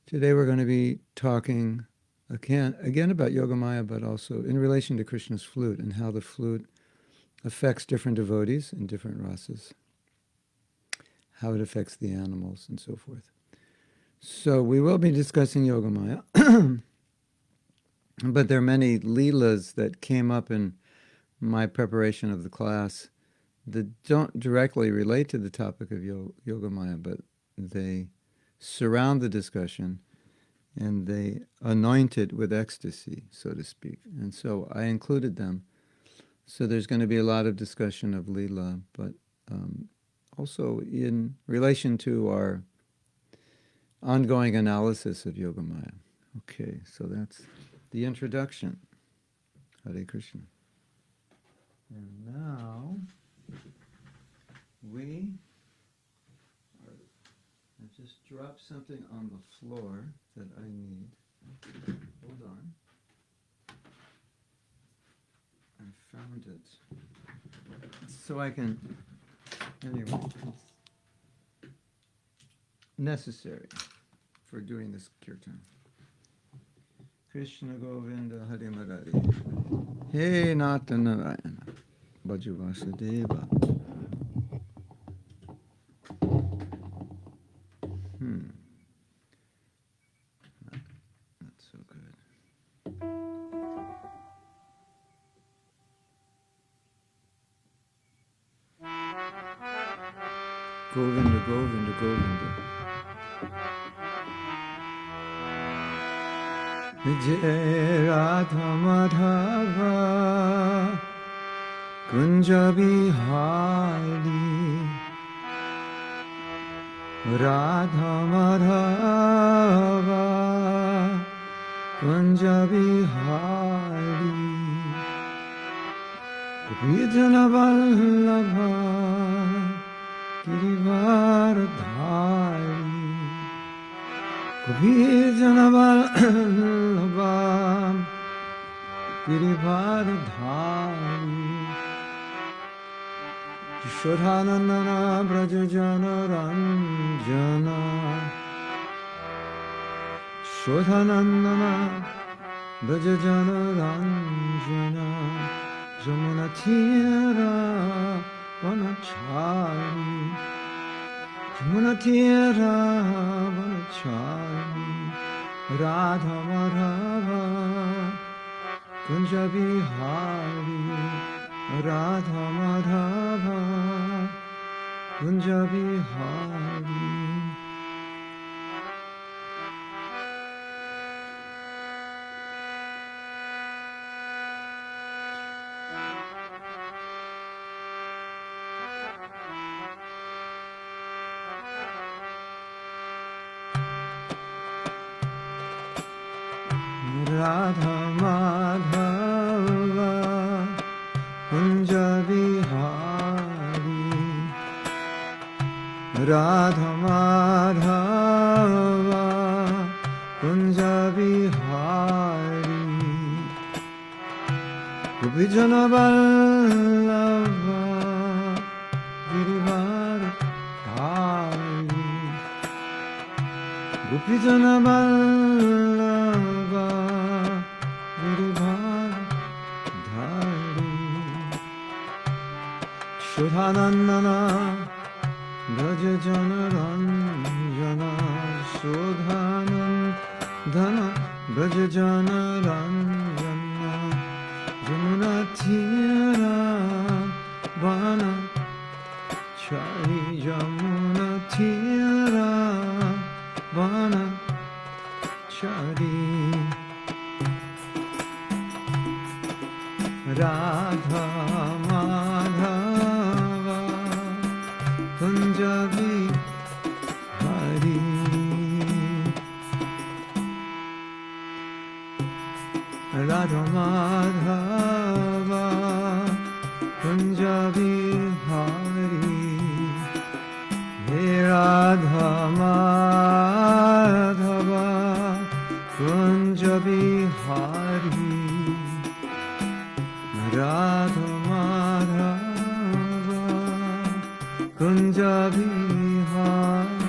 Today we're going to be talking again about Yogamaya, but also in relation to Krishna's flute and how the flute affects different devotees in different rasas, how it affects the animals, and so forth. So we will be discussing Yogamaya, but there are many leelas that came up in my preparation of the class that don't directly relate to the topic of Yogamaya, but they surround the discussion and they anoint it with ecstasy, so to speak. And so I included them. So there's going to be a lot of discussion of Leela, but also in relation to our ongoing analysis of Yogamaya. Okay, so that's the introduction. Hare Krishna. And now I just dropped something on the floor that I need. Hold on. I found it. So I can, anyway, it's necessary for doing this kirtan. Krishna Govinda Hari Murari. Hey Nata Narayana. Bhaju Vasudeva. Not so good. Govinda, Govinda, Govinda. Vijay Radha Madhava Kunja Bihari Radha Madhava Kunja Bihari Gopijana Vallabha Girivardhari Gopijana Vallabha Girivardhari Yashodhanandana Brajajana Ranjana Yashodhanandana Brajajana Ranjana Jamuna Tira Vanachari Jamuna Tira Vanachari Radha Madhava Kunja Bihari Radha Madhava Kunja Bihari. Radha Madhava Kunja Bihari Radha Madhava Kunja Bihari Gopijana Vallabha Girivardhari Gopijana Vallabha Girivardhari Shodhanandana Brajajana Ranjana Shodhanandana Brajajana Ranjana Jamuna Tira Vanachari Jamuna Tira Vanachari Radha Madhava Kunja Bihari Radha Madhava Kunja Bihari Hey Radha Madhava Kunja Bihari Radha Madhava Kunja Bihari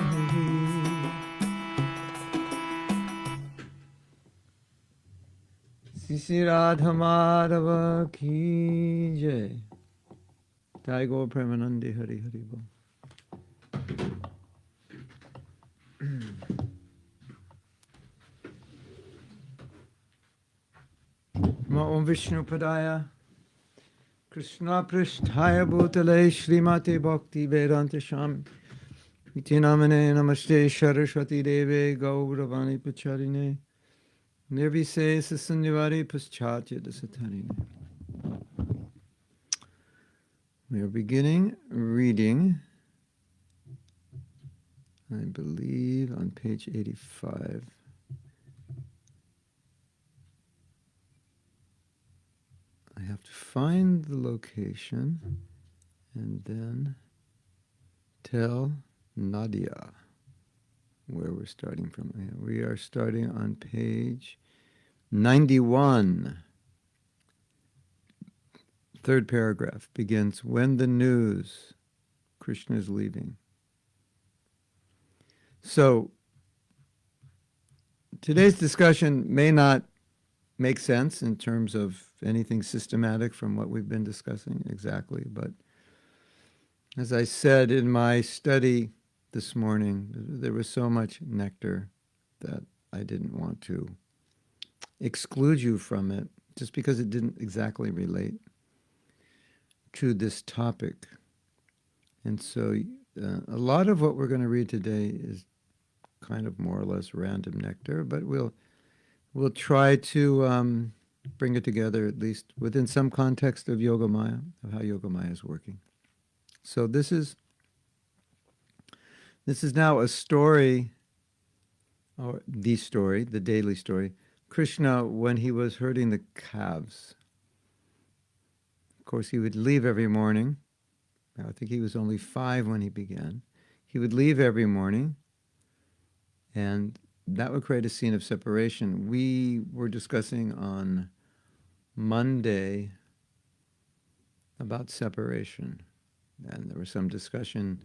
Sisi Radha Madhava Ki Jai. Jai Gaur Premanande Hari Hari Bol. Om Vishnu Padaya Krishna Pristhaya Bhutale Srimati Bhakti Vedanta Sham Iti Namane Namaste Saraswati Deve Gauravani Pacharine Nirvise Sasanyavadi Paschatya Dasatarine. We are beginning reading, I believe, on page 85. I have to find the location and then tell Nadia where we're starting from. We are starting on page 91. Third paragraph begins, when the news, Krishna is leaving. So, today's discussion may not make sense in terms of anything systematic from what we've been discussing exactly, but as I said in my study this morning, there was so much nectar that I didn't want to exclude you from it just because it didn't exactly relate to this topic. And so a lot of what we're going to read today is kind of more or less random nectar, but we'll try to bring it together at least within some context of Yoga Maya, of how Yoga Maya is working. So this is now a story, or the story, the daily story. Krishna, when he was herding the calves, of course, he would leave every morning. I think he was only 5 when he began. He would leave every morning, and that would create a scene of separation. We were discussing on Monday about separation, and there was some discussion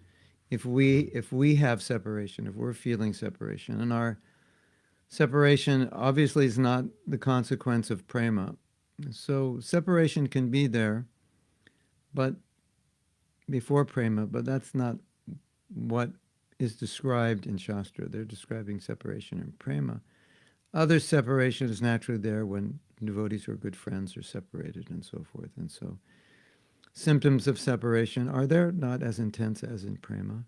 if we have separation, if we're feeling separation, and our separation obviously is not the consequence of prema. So separation can be there, but before prema, but that's not what is described in Shastra. They're describing separation in prema. Other separation is naturally there when devotees who are good friends are separated and so forth. And so symptoms of separation are there, not as intense as in prema,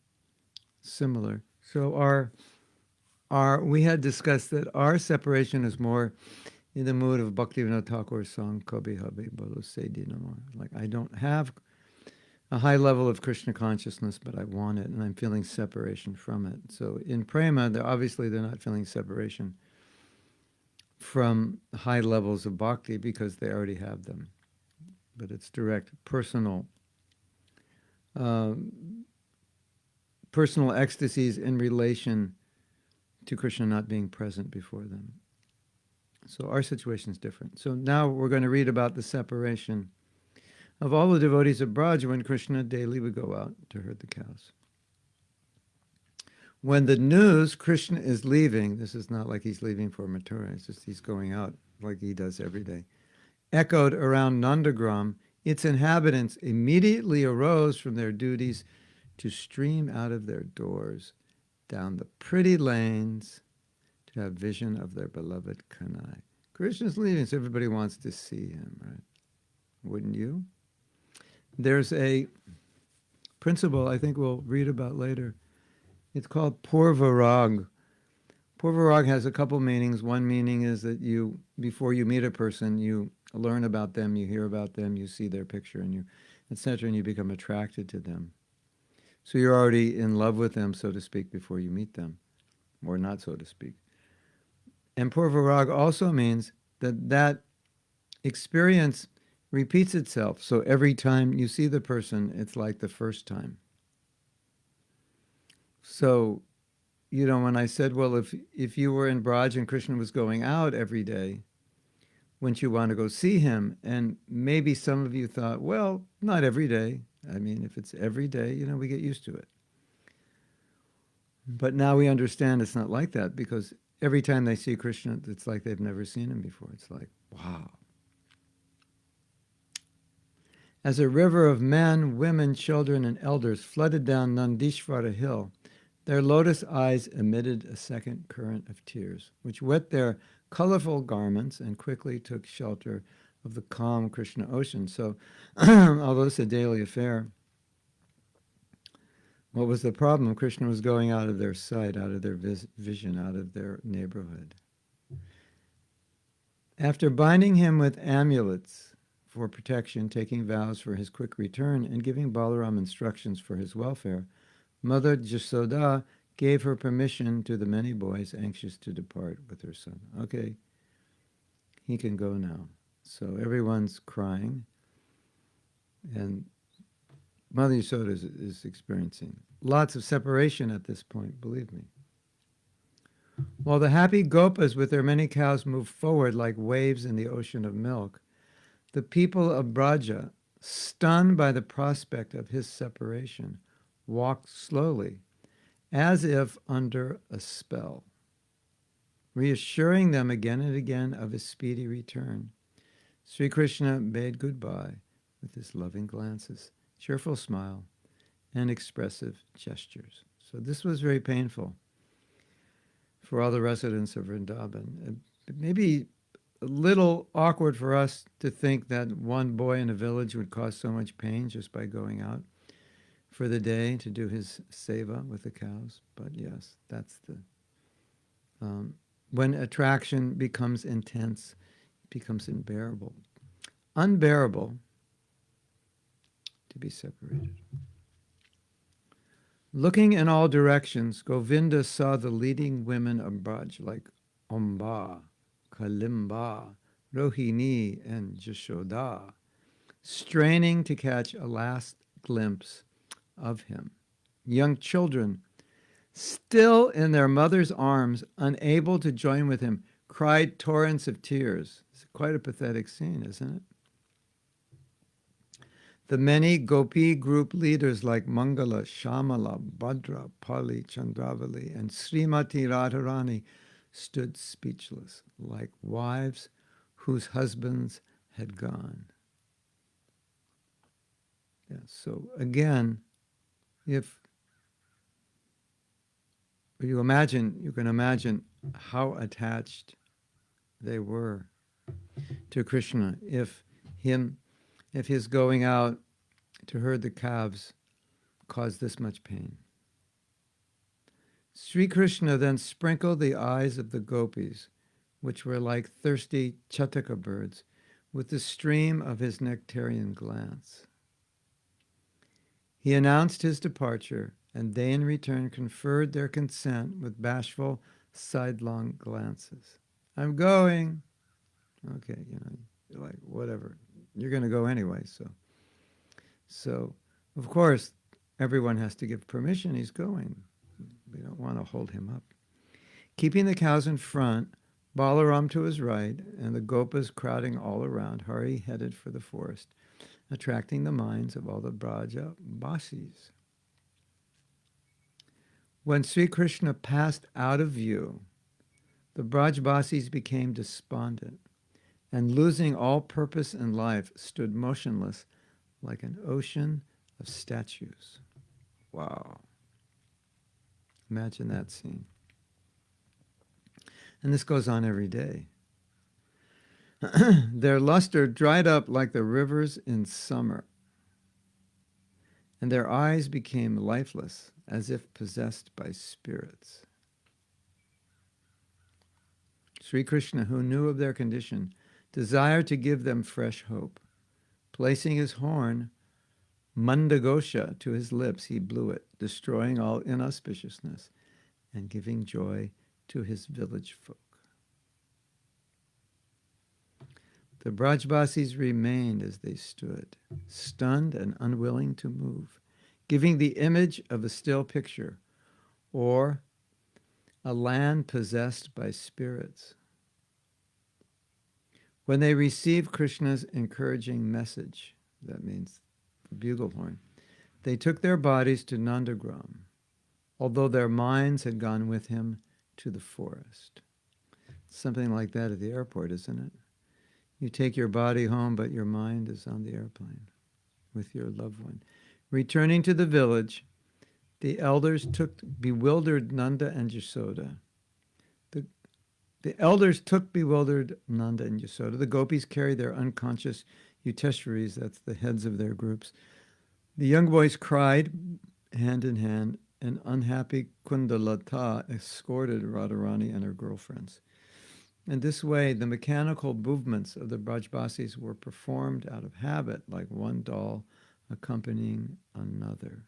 similar. So we had discussed that our separation is more in the mood of Bhaktivinoda Thakur's song, Kabhi Habe Bolo Se Dinamar. Like, I don't have a high level of Krishna consciousness, but I want it, and I'm feeling separation from it. So in prema, they're not feeling separation from high levels of bhakti because they already have them. But it's direct personal ecstasies in relation to Krishna not being present before them. So our situation is different. So now we're going to read about the separation of all the devotees of Braj when Krishna daily would go out to herd the cows. When the news Krishna is leaving, this is not like he's leaving for Mathura, it's just he's going out like he does every day, echoed around Nandagram, its inhabitants immediately arose from their duties to stream out of their doors down the pretty lanes to have vision of their beloved Kanai. Krishna's leaving, so everybody wants to see him, right? Wouldn't you? There's a principle I think we'll read about later. It's called Purvarag. Purvarag has a couple meanings. One meaning is that before you meet a person, you learn about them, you hear about them, you see their picture, and you, etc., and you become attracted to them. So you're already in love with them, so to speak, before you meet them, or not, so to speak. And Purvarag also means that experience repeats itself. So every time you see the person, it's like the first time. So, when I said, well, if you were in Braj and Krishna was going out every day, wouldn't you want to go see him? And maybe some of you thought, well, not every day. I mean, if it's every day, we get used to it. But now we understand it's not like that, because every time they see Krishna, it's like they've never seen him before. It's like, Wow. As a river of men, women, children, and elders flooded down Nandishvara hill, their lotus eyes emitted a second current of tears, which wet their colorful garments and quickly took shelter of the calm Krishna ocean. So, although it's a daily affair, what was the problem? Krishna was going out of their sight, out of their vision, out of their neighborhood. After binding him with amulets for protection, taking vows for his quick return, and giving Balaram instructions for his welfare, Mother Jasoda gave her permission to the many boys anxious to depart with her son. Okay, he can go now. So everyone's crying, and Mother Yasoda is experiencing lots of separation at this point, believe me. While the happy Gopas with their many cows moved forward like waves in the ocean of milk, the people of Braja, stunned by the prospect of his separation, walked slowly, as if under a spell, reassuring them again and again of his speedy return. Sri Krishna bade goodbye with his loving glances, cheerful smile, and expressive gestures. So this was very painful for all the residents of Vrindavan. It may be a little awkward for us to think that one boy in a village would cause so much pain just by going out for the day to do his seva with the cows. But yes, that's the... when attraction becomes intense, it becomes unbearable. Unbearable to be separated. Looking in all directions, Govinda saw the leading women of Braj like Amba, Kalimba, Rohini, and Jashoda, straining to catch a last glimpse of him. Young children, still in their mother's arms, unable to join with him, cried torrents of tears. It's quite a pathetic scene, isn't it? The many Gopi group leaders like Mangala, Shamala, Bhadra, Pali, Chandravali, and Srimati Radharani stood speechless, like wives whose husbands had gone. Yeah, so again, if you can imagine how attached they were to Krishna if his going out to herd the calves caused this much pain. Sri Krishna then sprinkled the eyes of the gopis, which were like thirsty chataka birds, with the stream of his nectarian glance. He announced his departure, and they in return conferred their consent with bashful, sidelong glances. I'm going. Okay, you're like, whatever. You're going to go anyway, So, of course, everyone has to give permission. He's going. We don't want to hold him up. Keeping the cows in front, Balaram to his right, and the Gopas crowding all around, Hari headed for the forest, attracting the minds of all the Braja Basis. When Sri Krishna passed out of view, the Brajbasis became despondent, and losing all purpose in life, stood motionless like an ocean of statues. Wow. Imagine that scene. And this goes on every day. Their luster dried up like the rivers in summer, and their eyes became lifeless, as if possessed by spirits. Sri Krishna, who knew of their condition, desired to give them fresh hope. Placing his horn, Mandagosha, to his lips, he blew it, destroying all inauspiciousness and giving joy to his village folk. The Brajbasis remained as they stood, stunned and unwilling to move, giving the image of a still picture or a land possessed by spirits. When they received Krishna's encouraging message, that means the bugle horn, they took their bodies to Nandagram, although their minds had gone with him to the forest. Something like that at the airport, isn't it? You take your body home, but your mind is on the airplane with your loved one. Returning to the village, the elders took bewildered Nanda and Yasoda. The elders took bewildered Nanda and Yasoda. The gopis carried their unconscious Yuteshwaris, that's the heads of their groups. The young boys cried hand in hand, and unhappy Kundalata escorted Radharani and her girlfriends. In this way, the mechanical movements of the Brajbasis were performed out of habit, like one doll accompanying another.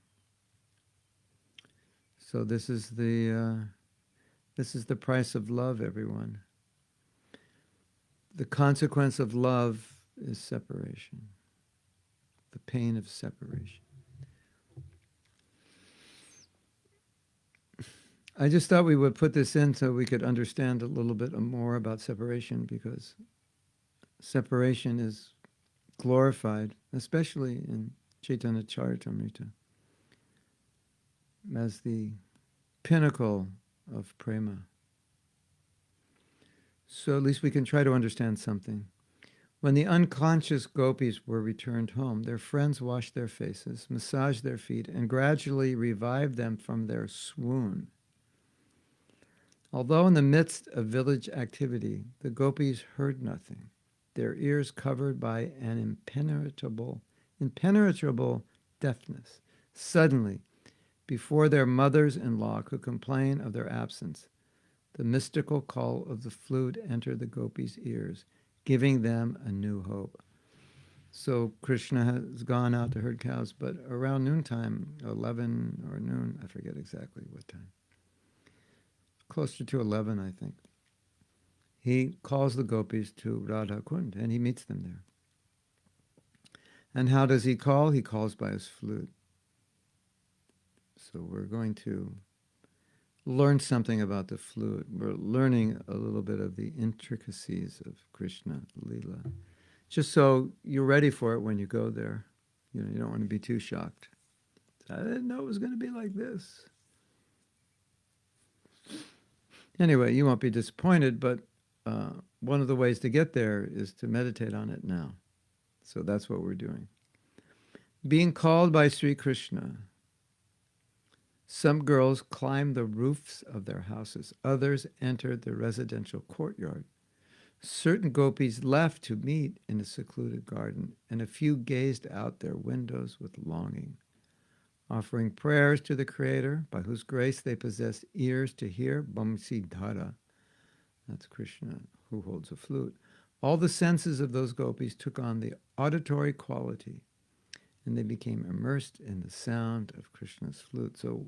So this is the price of love, everyone. The consequence of love is separation, the pain of separation. I just thought we would put this in so we could understand a little bit more about separation, because separation is glorified, especially in Chaitanya Charitamrita, as the pinnacle of prema. So at least we can try to understand something. When the unconscious gopis were returned home, their friends washed their faces, massaged their feet, and gradually revived them from their swoon. Although in the midst of village activity, the gopis heard nothing, their ears covered by an impenetrable deafness. Suddenly, before their mothers-in-law could complain of their absence, the mystical call of the flute entered the gopis' ears, giving them a new hope. So Krishna has gone out to herd cows, but around noontime, 11 or noon, I forget exactly what time, closer to 11, I think, he calls the gopis to Radha Kund, and he meets them there. And how does he call? He calls by his flute. So we're going to learn something about the flute. We're learning a little bit of the intricacies of Krishna Lila, just so you're ready for it when you go there. You know, you don't want to be too shocked. I didn't know it was going to be like this. Anyway, you won't be disappointed, but one of the ways to get there is to meditate on it now. So that's what we're doing. Being called by Sri Krishna, some girls climbed the roofs of their houses. Others entered the residential courtyard. Certain gopis left to meet in a secluded garden, and a few gazed out their windows with longing, offering prayers to the Creator, by whose grace they possessed ears to hear Bamsidhara. That's Krishna, who holds a flute. All the senses of those gopis took on the auditory quality, and they became immersed in the sound of Krishna's flute. So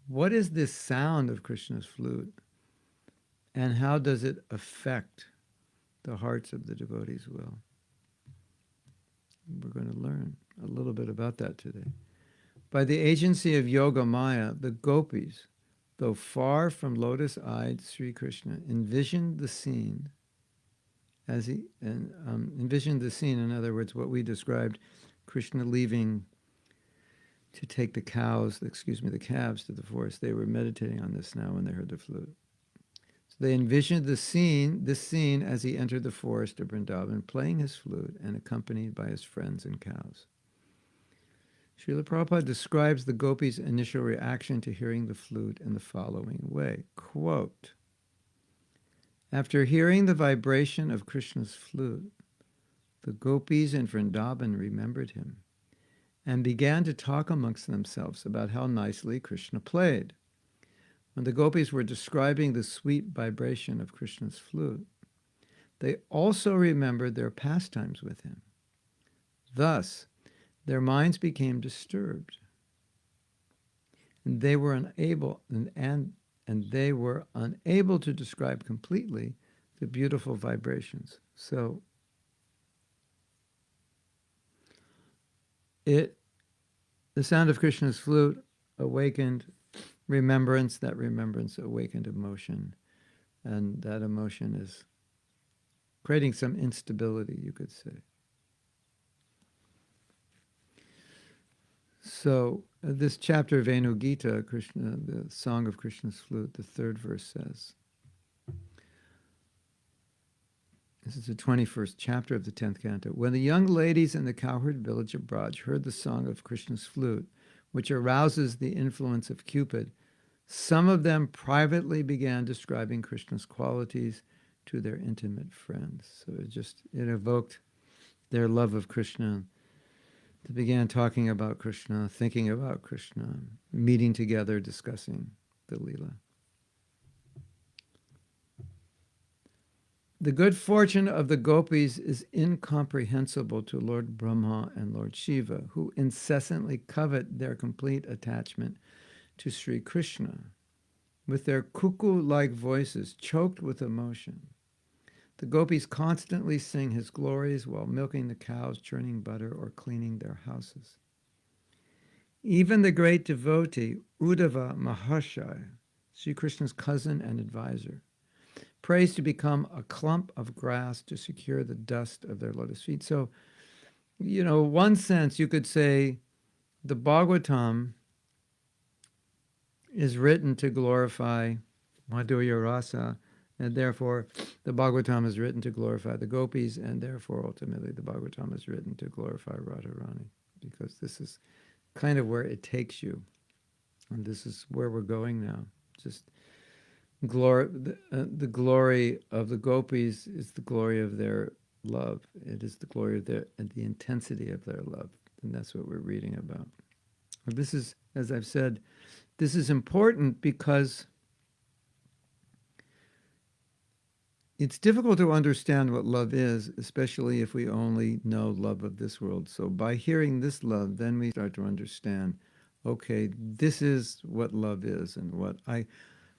what is this sound of Krishna's flute, and how does it affect the hearts of the devotees' will? We're going to learn a little bit about that today. By the agency of Yoga Maya, the gopis, though far from lotus-eyed Sri Krishna, envisioned the scene, in other words, what we described, Krishna leaving to take the calves to the forest. They were meditating on this now when they heard the flute. So they envisioned this scene as he entered the forest of Vrindavan, playing his flute and accompanied by his friends and cows. Srila Prabhupada describes the gopis' initial reaction to hearing the flute in the following way, quote, "After hearing the vibration of Krishna's flute, the gopis in Vrindavan remembered him and began to talk amongst themselves about how nicely Krishna played. When the gopis were describing the sweet vibration of Krishna's flute, they also remembered their pastimes with him. Thus, their minds became disturbed, and they were unable to describe completely the beautiful vibrations." So the sound of Krishna's flute awakened remembrance. That remembrance awakened emotion, and that emotion is creating some instability, you could say. So this chapter of Venu Gita, Krishna, the song of Krishna's flute, the third verse says, This is the 21st chapter of the 10th canto. When the young ladies in the cowherd village of Braj heard the song of Krishna's flute, which arouses the influence of Cupid, some of them privately began describing Krishna's qualities to their intimate friends. So it evoked their love of Krishna. They began talking about Krishna, thinking about Krishna, meeting together, discussing the Leela. The good fortune of the gopis is incomprehensible to Lord Brahma and Lord Shiva, who incessantly covet their complete attachment to Sri Krishna. With their cuckoo-like voices choked with emotion, the gopis constantly sing his glories while milking the cows, churning butter, or cleaning their houses. Even the great devotee, Uddhava Maharshi, Sri Krishna's cousin and advisor, prays to become a clump of grass to secure the dust of their lotus feet. So, one sense you could say the Bhagavatam is written to glorify Madhurya Rasa, and therefore the Bhagavatam is written to glorify the gopis, and therefore ultimately the Bhagavatam is written to glorify Radharani, because this is kind of where it takes you, and this is where we're going now. Just the glory of the gopis is the glory of their love. It is the glory of the intensity of their love, and that's what we're reading about. This is, as I've said, this is important because it's difficult to understand what love is, especially if we only know love of this world. So by hearing this love, then we start to understand, okay, this is what love is, and what I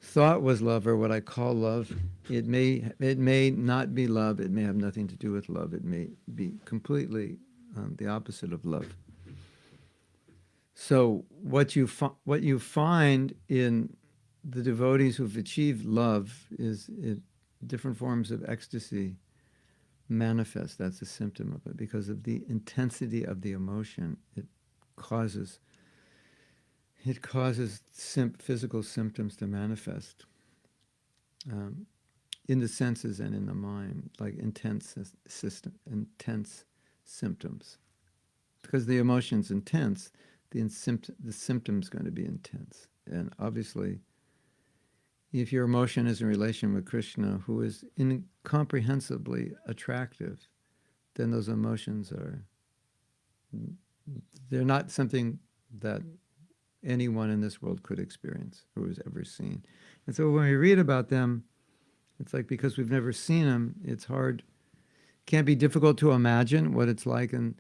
thought was love, or what I call love. It may not be love. It may have nothing to do with love. It may be completely the opposite of love. So what you find in the devotees who've achieved love is different forms of ecstasy manifest. That's a symptom of it, because of the intensity of the emotion. It causes physical symptoms to manifest in the senses and in the mind, like intense symptoms. Because the emotion's intense, the symptom's going to be intense. And obviously, if your emotion is in relation with Krishna, who is incomprehensibly attractive, then those emotions they're not something that anyone in this world could experience, who has ever seen. And so when we read about them, it's like, because we've never seen them, it's hard, can't be difficult to imagine what it's like. And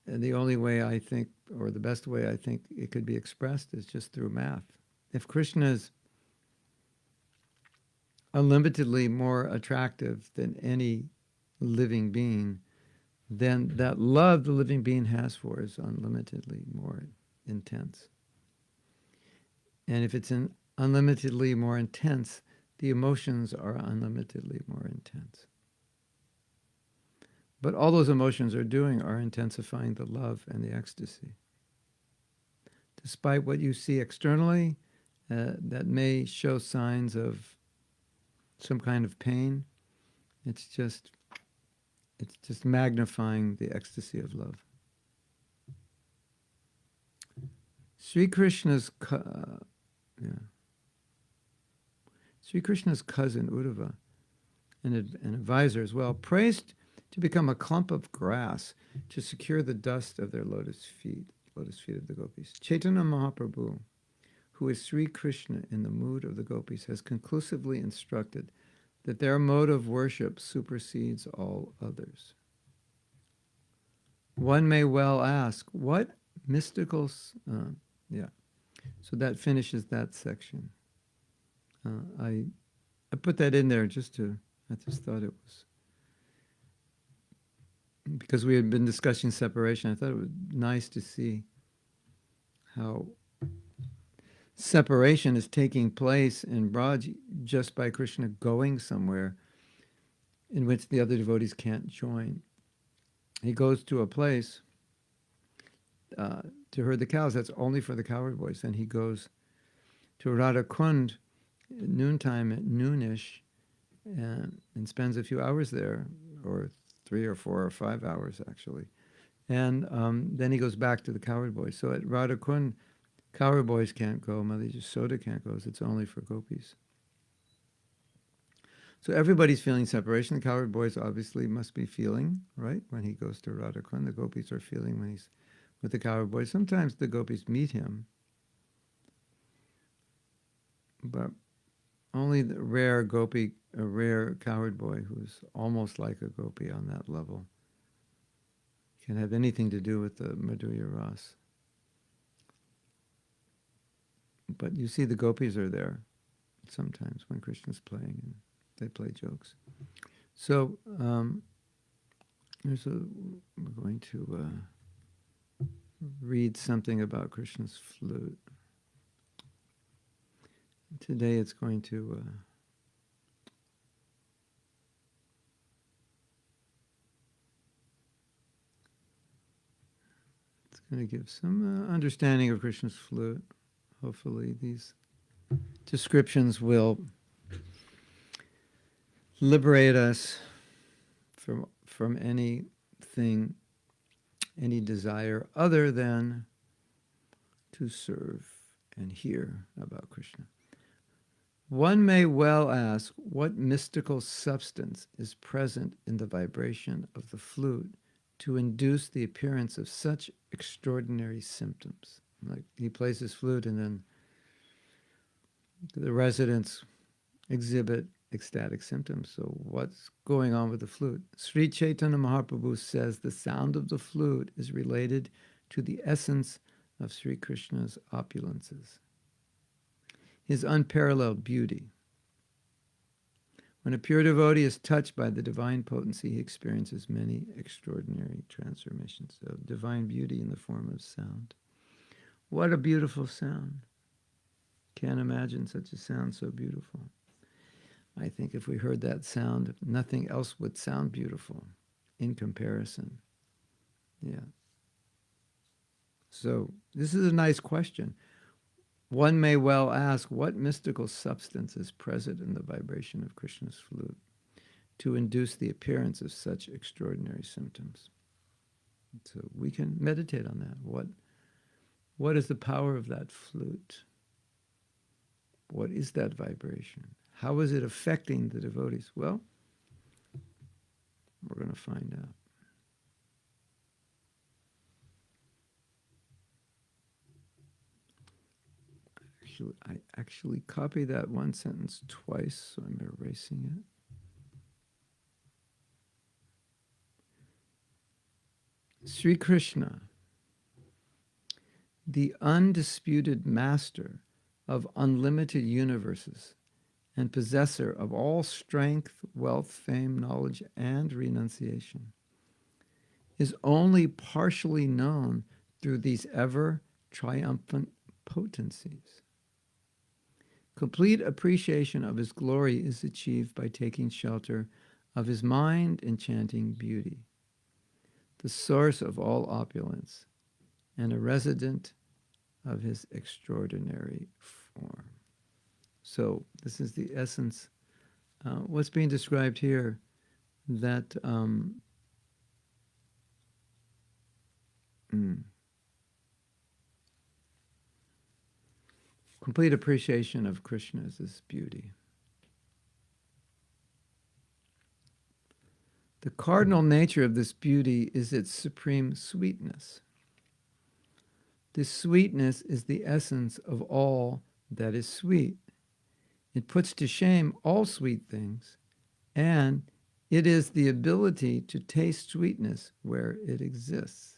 the only way I think, or the best way I think it could be expressed, is just through math. If Krishna is unlimitedly more attractive than any living being, then that love the living being has for is unlimitedly more intense. And if it's unlimitedly more intense, the emotions are unlimitedly more intense. But all those emotions are doing are intensifying the love and the ecstasy. Despite what you see externally that may show signs of some kind of pain, it's just magnifying the ecstasy of love. Sri Krishna's cousin Uddhava, an advisor as well, praised to become a clump of grass to secure the dust of their lotus feet of the gopis. Chaitanya Mahaprabhu, who is Sri Krishna in the mood of the gopis, has conclusively instructed that their mode of worship supersedes all others. One may well ask, what mystical... So that finishes that section. I put that in there I just thought it was... Because we had been discussing separation, I thought it was nice to see how separation is taking place in Braj just by Krishna going somewhere in which the other devotees can't join. He goes to a place to herd the cows. That's only for the cowherd boys. Then he goes to Radha Kund at noontime, at noonish, and spends a few hours there, or 3 or 4 or 5 hours actually. And then he goes back to the cowherd boys. So at Radhakund, cowherd boys can't go, Mother Yasoda can't go, so it's only for gopis. So everybody's feeling separation. The cowherd boys obviously must be feeling, right? When he goes to Radhakund, the gopis are feeling when he's with the cowherd boys. Sometimes the gopis meet him, but only the rare gopi, a rare cowherd boy who's almost like a gopi on that level, can have anything to do with the Madhurya Ras. But you see the gopis are there sometimes when Krishna's playing, and they play jokes. So we're going to read something about Krishna's flute. Today it's going to give some understanding of Krishna's flute. Hopefully these descriptions will liberate us from anything, any desire other than to serve and hear about Krishna. One may well ask what mystical substance is present in the vibration of the flute to induce the appearance of such extraordinary symptoms. Like he plays his flute and then the residents exhibit ecstatic symptoms. So what's going on with the flute? Sri Chaitanya Mahaprabhu says the sound of the flute is related to the essence of Sri Krishna's opulences, his unparalleled beauty. When a pure devotee is touched by the divine potency, he experiences many extraordinary transformations. So divine beauty in the form of sound. What a beautiful sound. Can't imagine such a sound so beautiful. I think if we heard that sound, nothing else would sound beautiful in comparison. Yeah. So this is a nice question. One may well ask what mystical substance is present in the vibration of Krishna's flute to induce the appearance of such extraordinary symptoms. So we can meditate on that. What is the power of that flute? What is that vibration? How is it affecting the devotees? Well, we're going to find out. I actually copied that one sentence twice, so I'm erasing it. Sri Krishna, the undisputed master of unlimited universes and possessor of all strength, wealth, fame, knowledge, and renunciation, is only partially known through these ever triumphant potencies. Complete appreciation of his glory is achieved by taking shelter of his mind-enchanting beauty, the source of all opulence, and a resident of his extraordinary form. So this is the essence. What's being described here, that complete appreciation of Krishna's beauty. The cardinal nature of this beauty is its supreme sweetness. This sweetness is the essence of all that is sweet. It puts to shame all sweet things, and it is the ability to taste sweetness where it exists.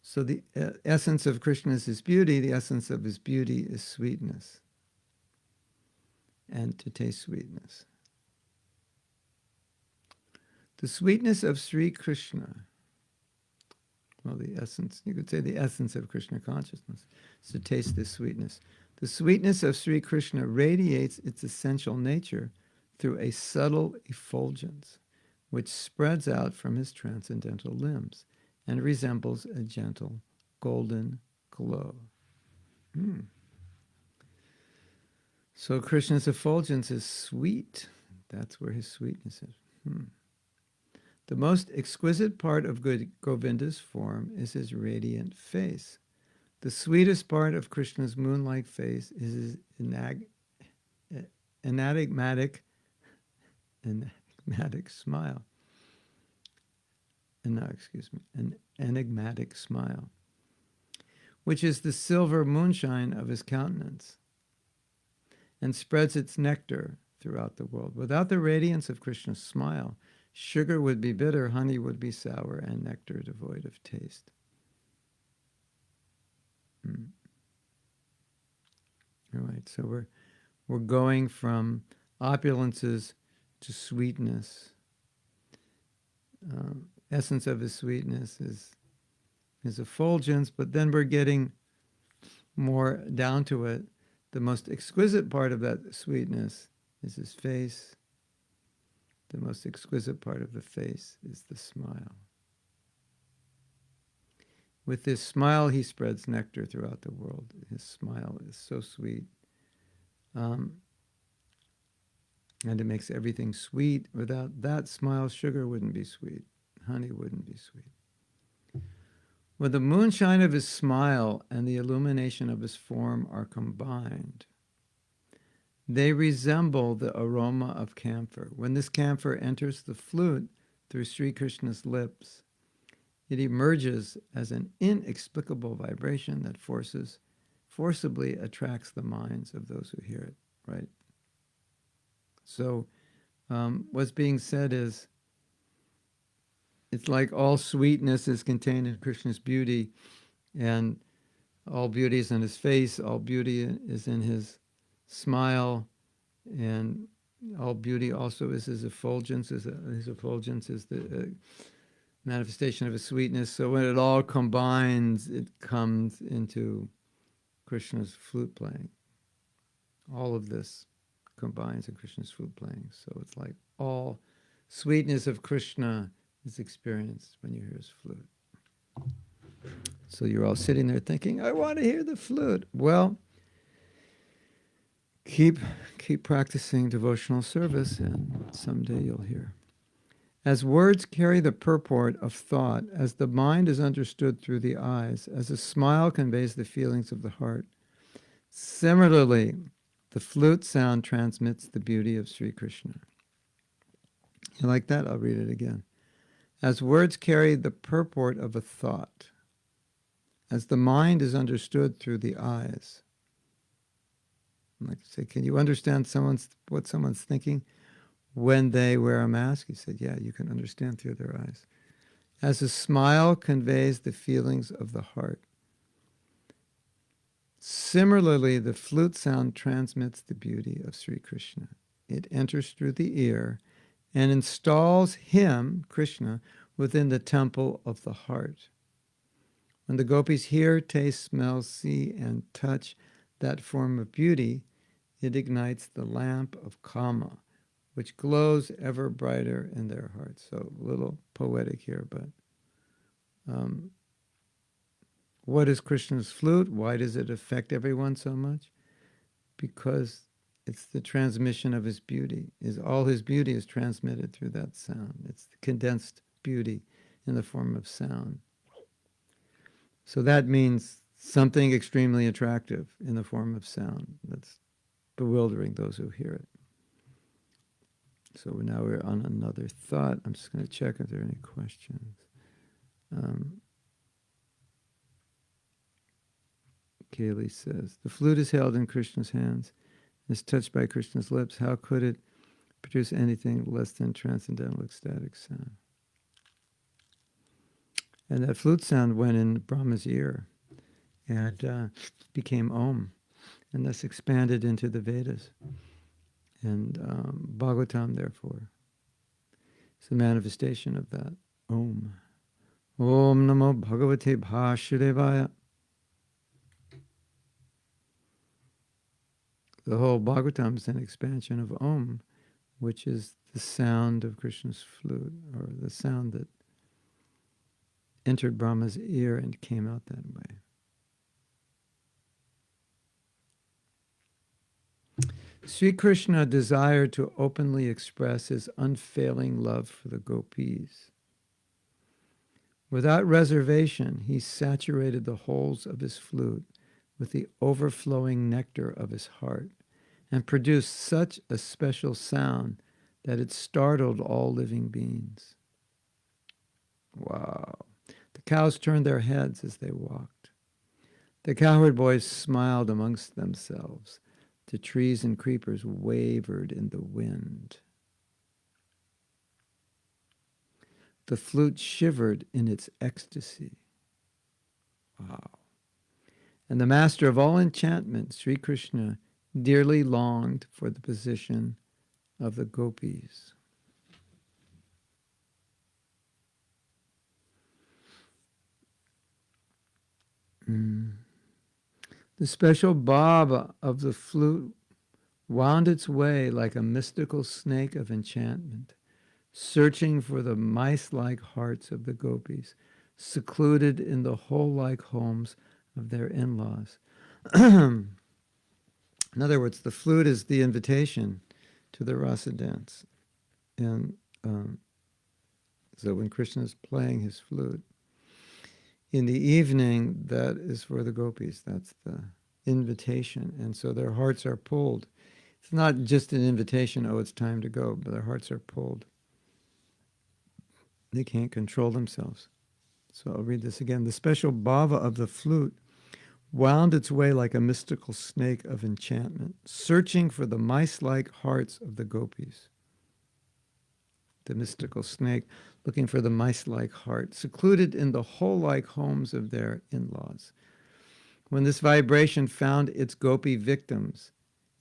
So the essence of Krishna is his beauty. The essence of his beauty is sweetness, and to taste sweetness. The sweetness of Sri Krishna, well, the essence, you could say the essence of Krishna consciousness, is to taste this sweetness. The sweetness of Sri Krishna radiates its essential nature through a subtle effulgence, which spreads out from his transcendental limbs and resembles a gentle golden glow. So Krishna's effulgence is sweet. That's where his sweetness is. The most exquisite part of Govinda's form is his radiant face. The sweetest part of Krishna's moon-like face is his enigmatic smile. An enigmatic smile, which is the silver moonshine of his countenance, and spreads its nectar throughout the world. Without the radiance of Krishna's smile, sugar would be bitter, honey would be sour, and nectar devoid of taste. All right, so we're going from opulences to sweetness. Essence of his sweetness is his effulgence, but then we're getting more down to it. The most exquisite part of that sweetness is his face. The most exquisite part of the face is the smile. With this smile, he spreads nectar throughout the world. His smile is so sweet. And it makes everything sweet. Without that smile, sugar wouldn't be sweet. Honey wouldn't be sweet. When the moonshine of his smile and the illumination of his form are combined, they resemble the aroma of camphor. When this camphor enters the flute through Sri Krishna's lips, it emerges as an inexplicable vibration that forcibly attracts the minds of those who hear it, right? So what's being said is, it's like all sweetness is contained in Krishna's beauty, and all beauty is in his face, all beauty is in his smile, and all beauty also is his effulgence. His effulgence is the manifestation of his sweetness. So when it all combines, it comes into Krishna's flute playing. All of this combines in Krishna's flute playing. So it's like all sweetness of Krishna is experienced when you hear his flute. So you're all sitting there thinking, I want to hear the flute. Well, keep practicing devotional service, and someday you'll hear. As words carry the purport of thought, as the mind is understood through the eyes, as a smile conveys the feelings of the heart, similarly, the flute sound transmits the beauty of Sri Krishna. You like that? I'll read it again. As words carry the purport of a thought, as the mind is understood through the eyes. I'd like to say, can you understand what someone's thinking when they wear a mask? He said, yeah, you can understand through their eyes. As a smile conveys the feelings of the heart. Similarly, the flute sound transmits the beauty of Sri Krishna. It enters through the ear and installs him, Krishna, within the temple of the heart. When the gopis hear, taste, smell, see, and touch that form of beauty, it ignites the lamp of Kama, which glows ever brighter in their hearts. So a little poetic here, but what is Krishna's flute? Why does it affect everyone so much? Because it's the transmission of his beauty. All his beauty is transmitted through that sound. It's the condensed beauty in the form of sound. So that means something extremely attractive in the form of sound that's bewildering those who hear it. So now we're on another thought. I'm just going to check if there are any questions. Kaylee says, the flute is held in Krishna's hands and is touched by Krishna's lips. How could it produce anything less than transcendental ecstatic sound? And that flute sound went in Brahma's ear and became Om, and thus expanded into the Vedas. And Bhagavatam, therefore, is a manifestation of that Om. Om Namo Bhagavate Vasudevaya. The whole Bhagavatam is an expansion of Om, which is the sound of Krishna's flute, or the sound that entered Brahma's ear and came out that way. Sri Krishna desired to openly express his unfailing love for the gopis. Without reservation, he saturated the holes of his flute with the overflowing nectar of his heart and produced such a special sound that it startled all living beings. Wow. The cows turned their heads as they walked. The cowherd boys smiled amongst themselves. The trees and creepers wavered in the wind. The flute shivered in its ecstasy. Wow. And the master of all enchantment, Sri Krishna, dearly longed for the position of the gopis. The special bhava of the flute wound its way like a mystical snake of enchantment, searching for the mice-like hearts of the gopis, secluded in the hole-like homes of their in-laws. In other words, the flute is the invitation to the rasa dance. And so when Krishna is playing his flute, in the evening, that is for the gopis. That's the invitation. And so their hearts are pulled. It's not just an invitation, oh, it's time to go, but their hearts are pulled. They can't control themselves. So I'll read this again. The special bhava of the flute wound its way like a mystical snake of enchantment, searching for the mice-like hearts of the gopis. The mystical snake looking for the mice-like heart, secluded in the hole-like homes of their in-laws. When this vibration found its gopi victims,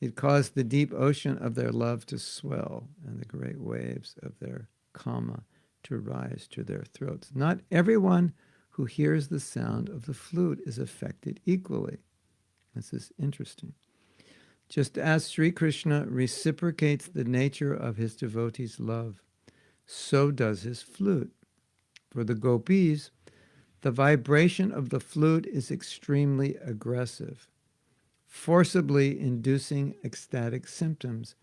it caused the deep ocean of their love to swell and the great waves of their kama to rise to their throats. Not everyone who hears the sound of the flute is affected equally. This is interesting. Just as Sri Krishna reciprocates the nature of his devotees' love, so does his flute. For the gopis, the vibration of the flute is extremely aggressive, forcibly inducing ecstatic symptoms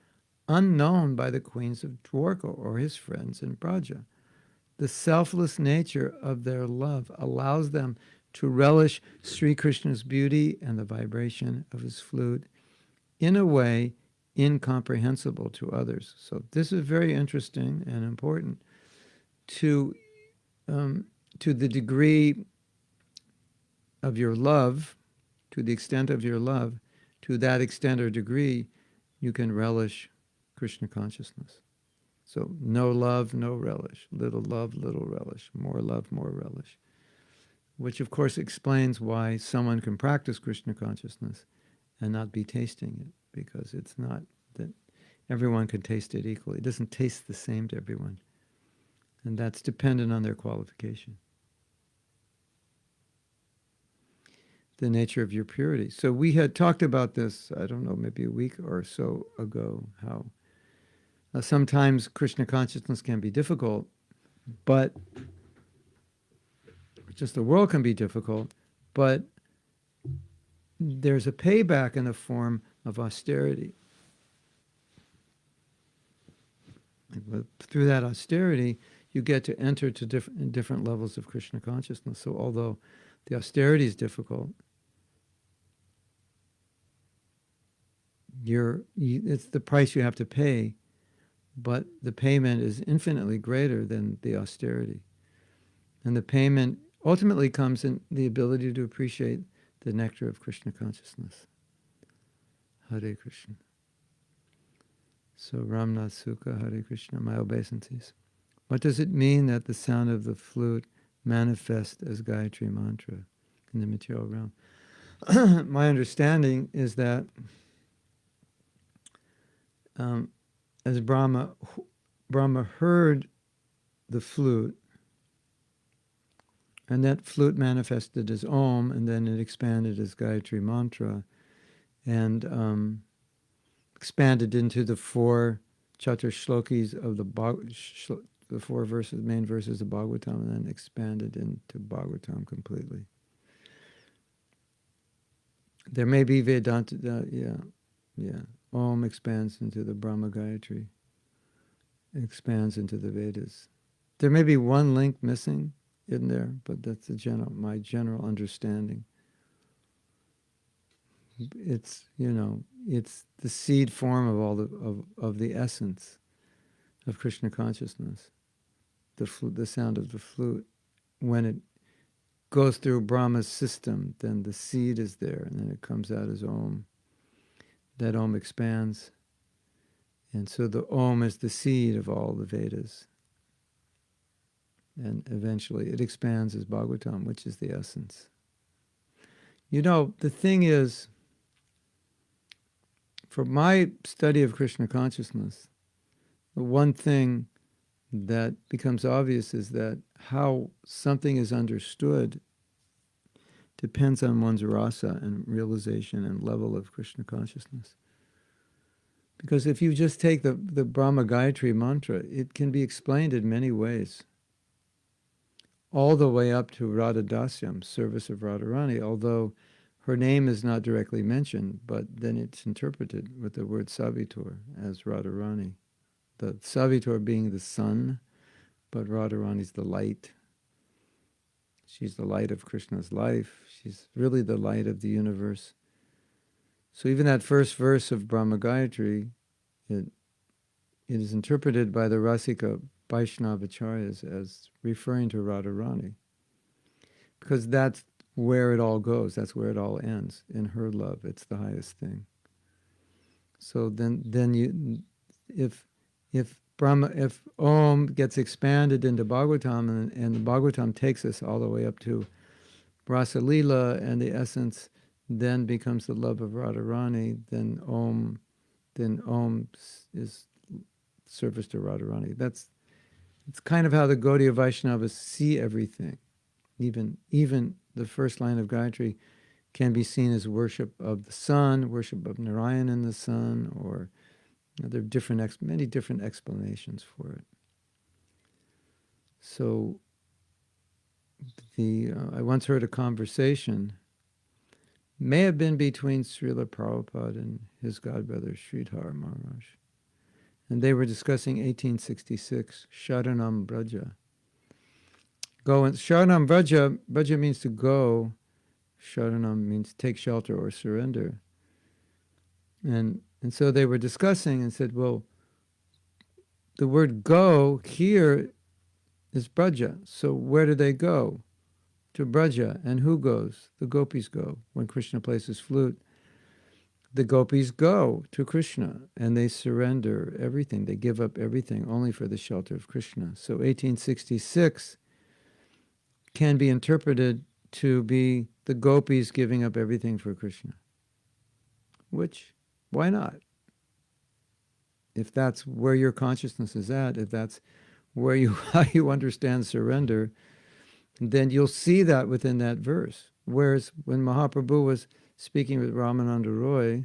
unknown by the queens of Dwarka or his friends in Braja. The selfless nature of their love allows them to relish Sri Krishna's beauty and the vibration of his flute in a way incomprehensible to others. So this is very interesting and important. To the degree of your love, to the extent of your love, to that extent or degree, you can relish Krishna consciousness. So no love, no relish. Little love, little relish. More love, more relish. Which of course explains why someone can practice Krishna consciousness and not be tasting it, because it's not that everyone can taste it equally. It doesn't taste the same to everyone. And that's dependent on their qualification. The nature of your purity. So we had talked about this, I don't know, maybe a week or so ago, how sometimes Krishna consciousness can be difficult, but just the world can be difficult, but there's a payback in the form of austerity. Through that austerity, you get to enter to different levels of Krishna consciousness. So although the austerity is difficult, it's the price you have to pay, but the payment is infinitely greater than the austerity. And the payment ultimately comes in the ability to appreciate the nectar of Krishna consciousness. Hare Krishna. So Ramnath Sukha, Hare Krishna, my obeisances. What does it mean that the sound of the flute manifests as Gayatri mantra in the material realm? My understanding is that as Brahma heard the flute, and that flute manifested as Om, and then it expanded as Gayatri mantra, and expanded into the four chatur shlokis of the four main verses of Bhagavatam, and then expanded into Bhagavatam completely. There may be Vedanta, yeah. Om expands into the Brahma Gayatri, expands into the Vedas. There may be one link missing in there, but that's my general understanding. It's, it's the seed form of all of the essence of Krishna consciousness. The sound of the flute. When it goes through Brahma's system, then the seed is there, and then it comes out as Om. That Om expands. And so the Om is the seed of all the Vedas. And eventually it expands as Bhagavatam, which is the essence. The thing is, for my study of Krishna consciousness, the one thing that becomes obvious is that how something is understood depends on one's rasa and realization and level of Krishna consciousness. Because if you just take the Brahma Gayatri mantra, it can be explained in many ways. All the way up to Radha Dasyam, service of Radharani, although her name is not directly mentioned, but then it's interpreted with the word Savitor as Radharani. The Savitor being the sun, but Radharani's the light. She's the light of Krishna's life. She's really the light of the universe. So even that first verse of Brahma Gayatri, it is interpreted by the Rasika Vaishnavacharyas as referring to Radharani. Because that's where it all goes. That's where it all ends. In her love, it's the highest thing. So then you, if Om gets expanded into Bhagavatam, and the Bhagavatam takes us all the way up to Rasa Lila, and the essence then becomes the love of Radharani, then Om is service to Radharani. It's kind of how the Gaudiya Vaishnavas see everything. Even the first line of Gayatri can be seen as worship of the sun, worship of Narayana in the sun, or there are many different explanations for it. So I once heard a conversation, may have been between Srila Prabhupada and his godbrother Sridhar Maharaj. And they were discussing 1866, Sharanam Braja. Sharanam Braja means to go, Sharanam means take shelter or surrender. And so they were discussing and said, well, the word go here is Braja. So where do they go? To Braja. And who goes? The gopis go. When Krishna plays his flute, the gopis go to Krishna and they surrender everything. They give up everything only for the shelter of Krishna. So 1866 can be interpreted to be the gopis giving up everything for Krishna. Which, why not? If that's where your consciousness is at, if that's where how you understand surrender, then you'll see that within that verse. Whereas when Mahaprabhu was speaking with Ramananda Roy,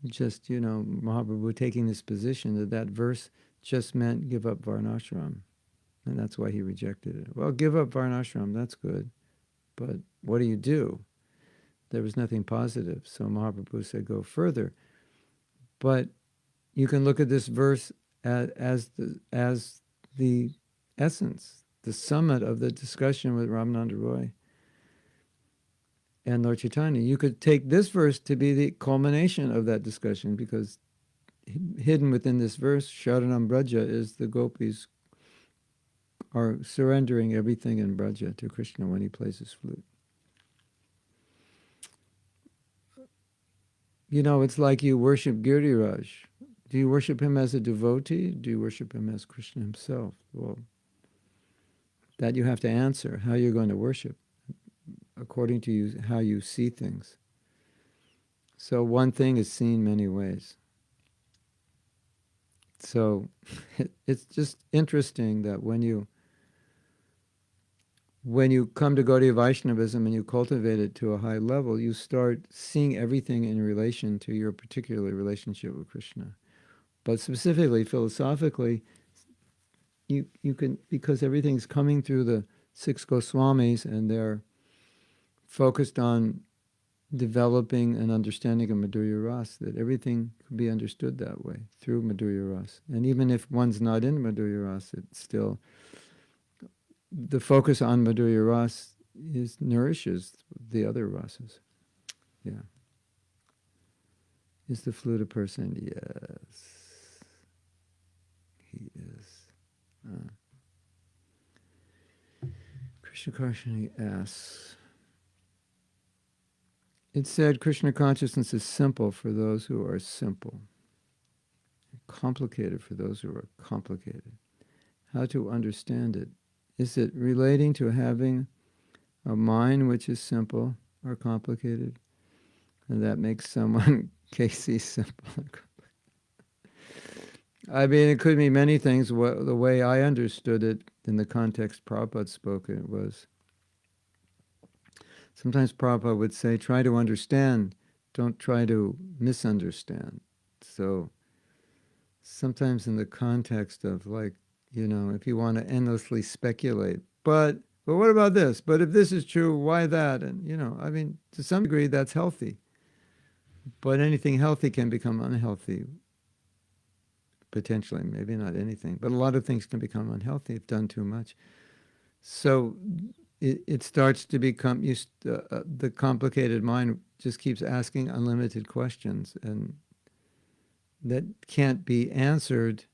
Mahaprabhu taking this position that verse just meant give up Varnashram. And that's why he rejected it. Well, give up Varnashram, that's good. But what do you do? There was nothing positive. So Mahaprabhu said, go further. But you can look at this verse as the essence, the summit of the discussion with Ramananda Roy and Lord Chaitanya. You could take this verse to be the culmination of that discussion, because hidden within this verse, Sharanam Braja, is the gopis are surrendering everything in Braja to Krishna when he plays his flute. It's like you worship Giriraj. Do you worship him as a devotee? Do you worship him as Krishna himself? Well, that you have to answer, how you're going to worship, according to you, how you see things. So one thing is seen many ways. So it's just interesting that when you come to Gaudiya Vaishnavism and you cultivate it to a high level, you start seeing everything in relation to your particular relationship with Krishna. But specifically, philosophically, you can, because everything's coming through the six Goswamis and they're focused on developing an understanding of Madhurya Ras, that everything could be understood that way, through Madhurya Ras. And even if one's not in Madhurya Ras, it's still, the focus on Madhurya Ras nourishes the other rasas. Yeah. Is the flute a person? Yes. He is. Krishna Karshani asks, it said Krishna consciousness is simple for those who are simple, complicated for those who are complicated. How to understand it? Is it relating to having a mind which is simple or complicated? And that makes someone Casey simple. I mean, it could mean many things. The way I understood it in the context Prabhupada spoke it was, sometimes Prabhupada would say, try to understand, don't try to misunderstand. So sometimes in the context of, like, if you want to endlessly speculate, but what about this? But if this is true, why that? And, I mean, to some degree, that's healthy. But anything healthy can become unhealthy, potentially. Maybe not anything, but a lot of things can become unhealthy if done too much. So it starts to become, the complicated mind just keeps asking unlimited questions, and that can't be answered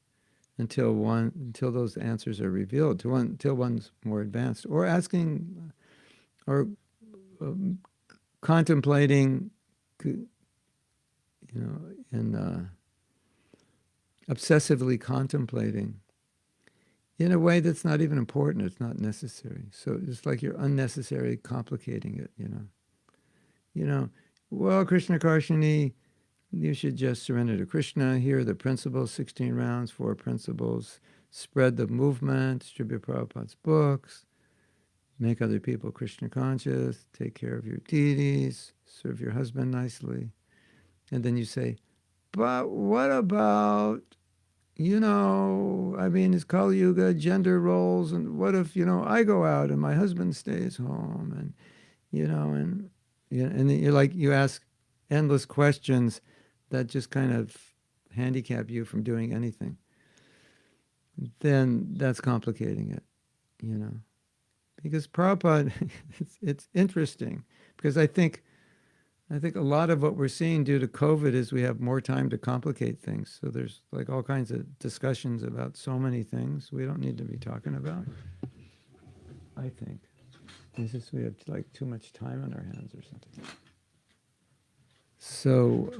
until those answers are revealed, until one's more advanced, or asking, or contemplating, and obsessively contemplating in a way that's not even important. It's not necessary. So it's like you're unnecessarily complicating it. Well, Krishna Karshani, you should just surrender to Krishna. Here are the principles, 16 rounds, 4 principles. Spread the movement, distribute Prabhupada's books, make other people Krishna conscious, take care of your deities, serve your husband nicely. And then you say, but what about, I mean, it's Kali Yuga, gender roles, and what if, I go out and my husband stays home, and, and then you ask endless questions that just kind of handicap you from doing anything. Then that's complicating it, because Prabhupada, it's interesting, because I think a lot of what we're seeing due to COVID is we have more time to complicate things. So there's like all kinds of discussions about so many things we don't need to be talking about, I think. It's just we have like too much time on our hands or something. So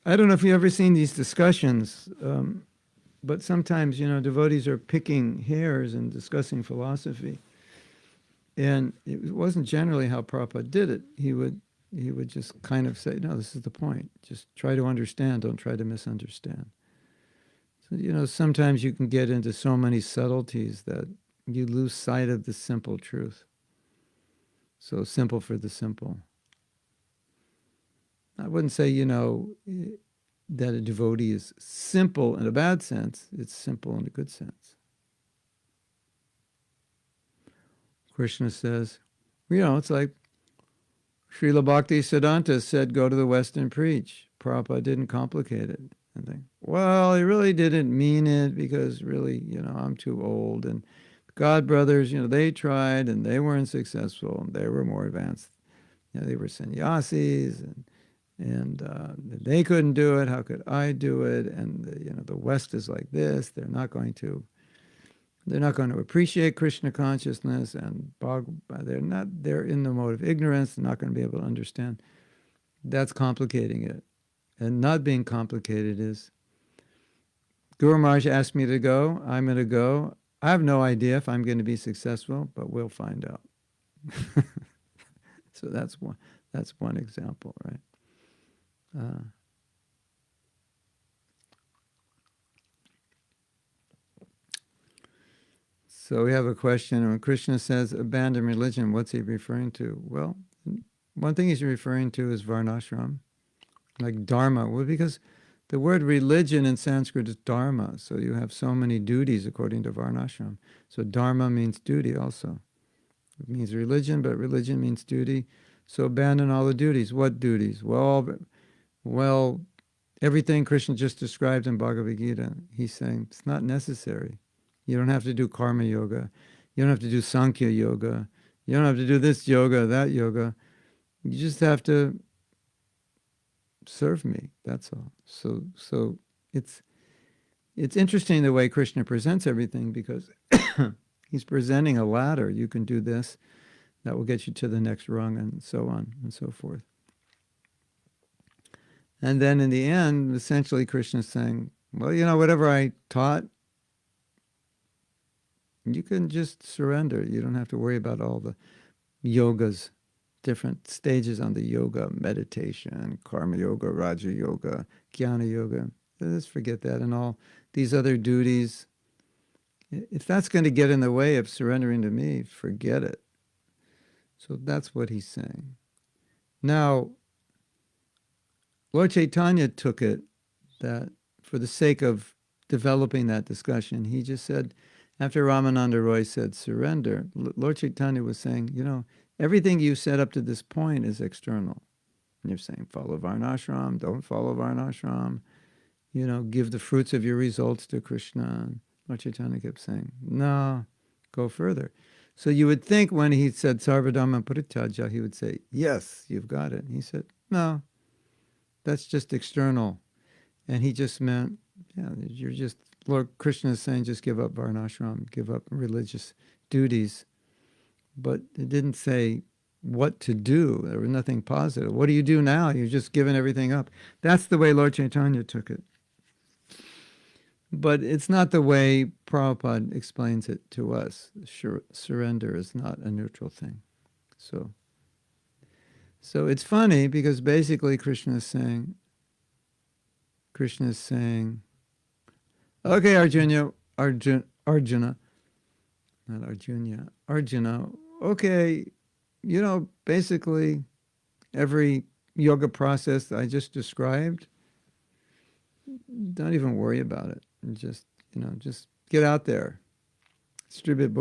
I don't know if you've ever seen these discussions, but sometimes, devotees are picking hairs and discussing philosophy. And it wasn't generally how Prabhupada did it. He would just kind of say, no, this is the point. Just try to understand, don't try to misunderstand. So, sometimes you can get into so many subtleties that you lose sight of the simple truth. So simple for the simple. I wouldn't say, that a devotee is simple in a bad sense. It's simple in a good sense. Krishna says, it's like Srila Bhakti Siddhanta said, go to the West and preach. Prabhupada didn't complicate it. And think, well, he really didn't mean it because really, I'm too old. And God brothers, they tried and they weren't successful. And they were more advanced. They were sannyasis and they couldn't do it. How could I do it? And, the West is like this. They're not going to appreciate Krishna consciousness, and they're in the mode of ignorance. They're not going to be able to understand. That's complicating it. And not being complicated is, Guru Maharaj asked me to go, I'm going to go. I have no idea if I'm going to be successful, but we'll find out. So that's one example, right? So we have a question. When Krishna says abandon religion, what's he referring to? Well, one thing he's referring to is varnashram, like dharma. Well, because the word religion in Sanskrit is dharma, so you have so many duties according to varnashram. So dharma means duty also. It means religion, but religion means duty. So abandon all the duties. What duties? Well, everything Krishna just described in Bhagavad Gita. He's saying it's not necessary. You don't have to do karma yoga. You don't have to do Sankhya yoga. You don't have to do this yoga, that yoga. You just have to serve me. That's all. So it's interesting the way Krishna presents everything, because he's presenting a ladder. You can do this. That will get you to the next rung, and so on and so forth. And then in the end, essentially Krishna's saying, well, whatever I taught, you can just surrender. You don't have to worry about all the yogas, different stages on the yoga, meditation, karma yoga, raja yoga, jnana yoga. Let's forget that, and all these other duties. If that's going to get in the way of surrendering to me, forget it. So that's what he's saying. Now, Lord Chaitanya took it that for the sake of developing that discussion, he just said, after Ramananda Roy said surrender, Lord Chaitanya was saying, everything you said up to this point is external. And you're saying follow Varnashram, don't follow Varnashram, give the fruits of your results to Krishna. And Lord Chaitanya kept saying, no, go further. So you would think when he said Sarvadhamma Parityajya, he would say, yes, you've got it. And he said, no, that's just external. And he just meant, Lord Krishna is saying just give up Varnashram, give up religious duties. But it didn't say what to do. There was nothing positive. What do you do now? You've just given everything up. That's the way Lord Chaitanya took it. But it's not the way Prabhupada explains it to us. Surrender is not a neutral thing. So it's funny because basically Krishna is saying, okay, Arjuna, not Arjuna, okay, basically every yoga process I just described, don't even worry about it. Just get out there, distribute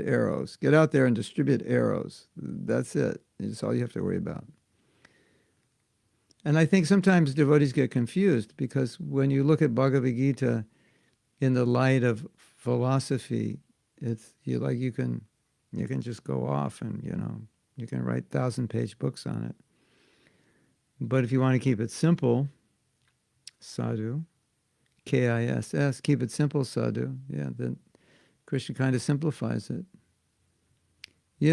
arrows. Get out there and distribute arrows. That's it. It's all you have to worry about. And I think sometimes devotees get confused because when you look at Bhagavad Gita in the light of philosophy, you can just go off and you can write 1,000-page books on it. But if you want to keep it simple, sadhu, Kiss, keep it simple, sadhu. Yeah, then Krishna kind of simplifies it.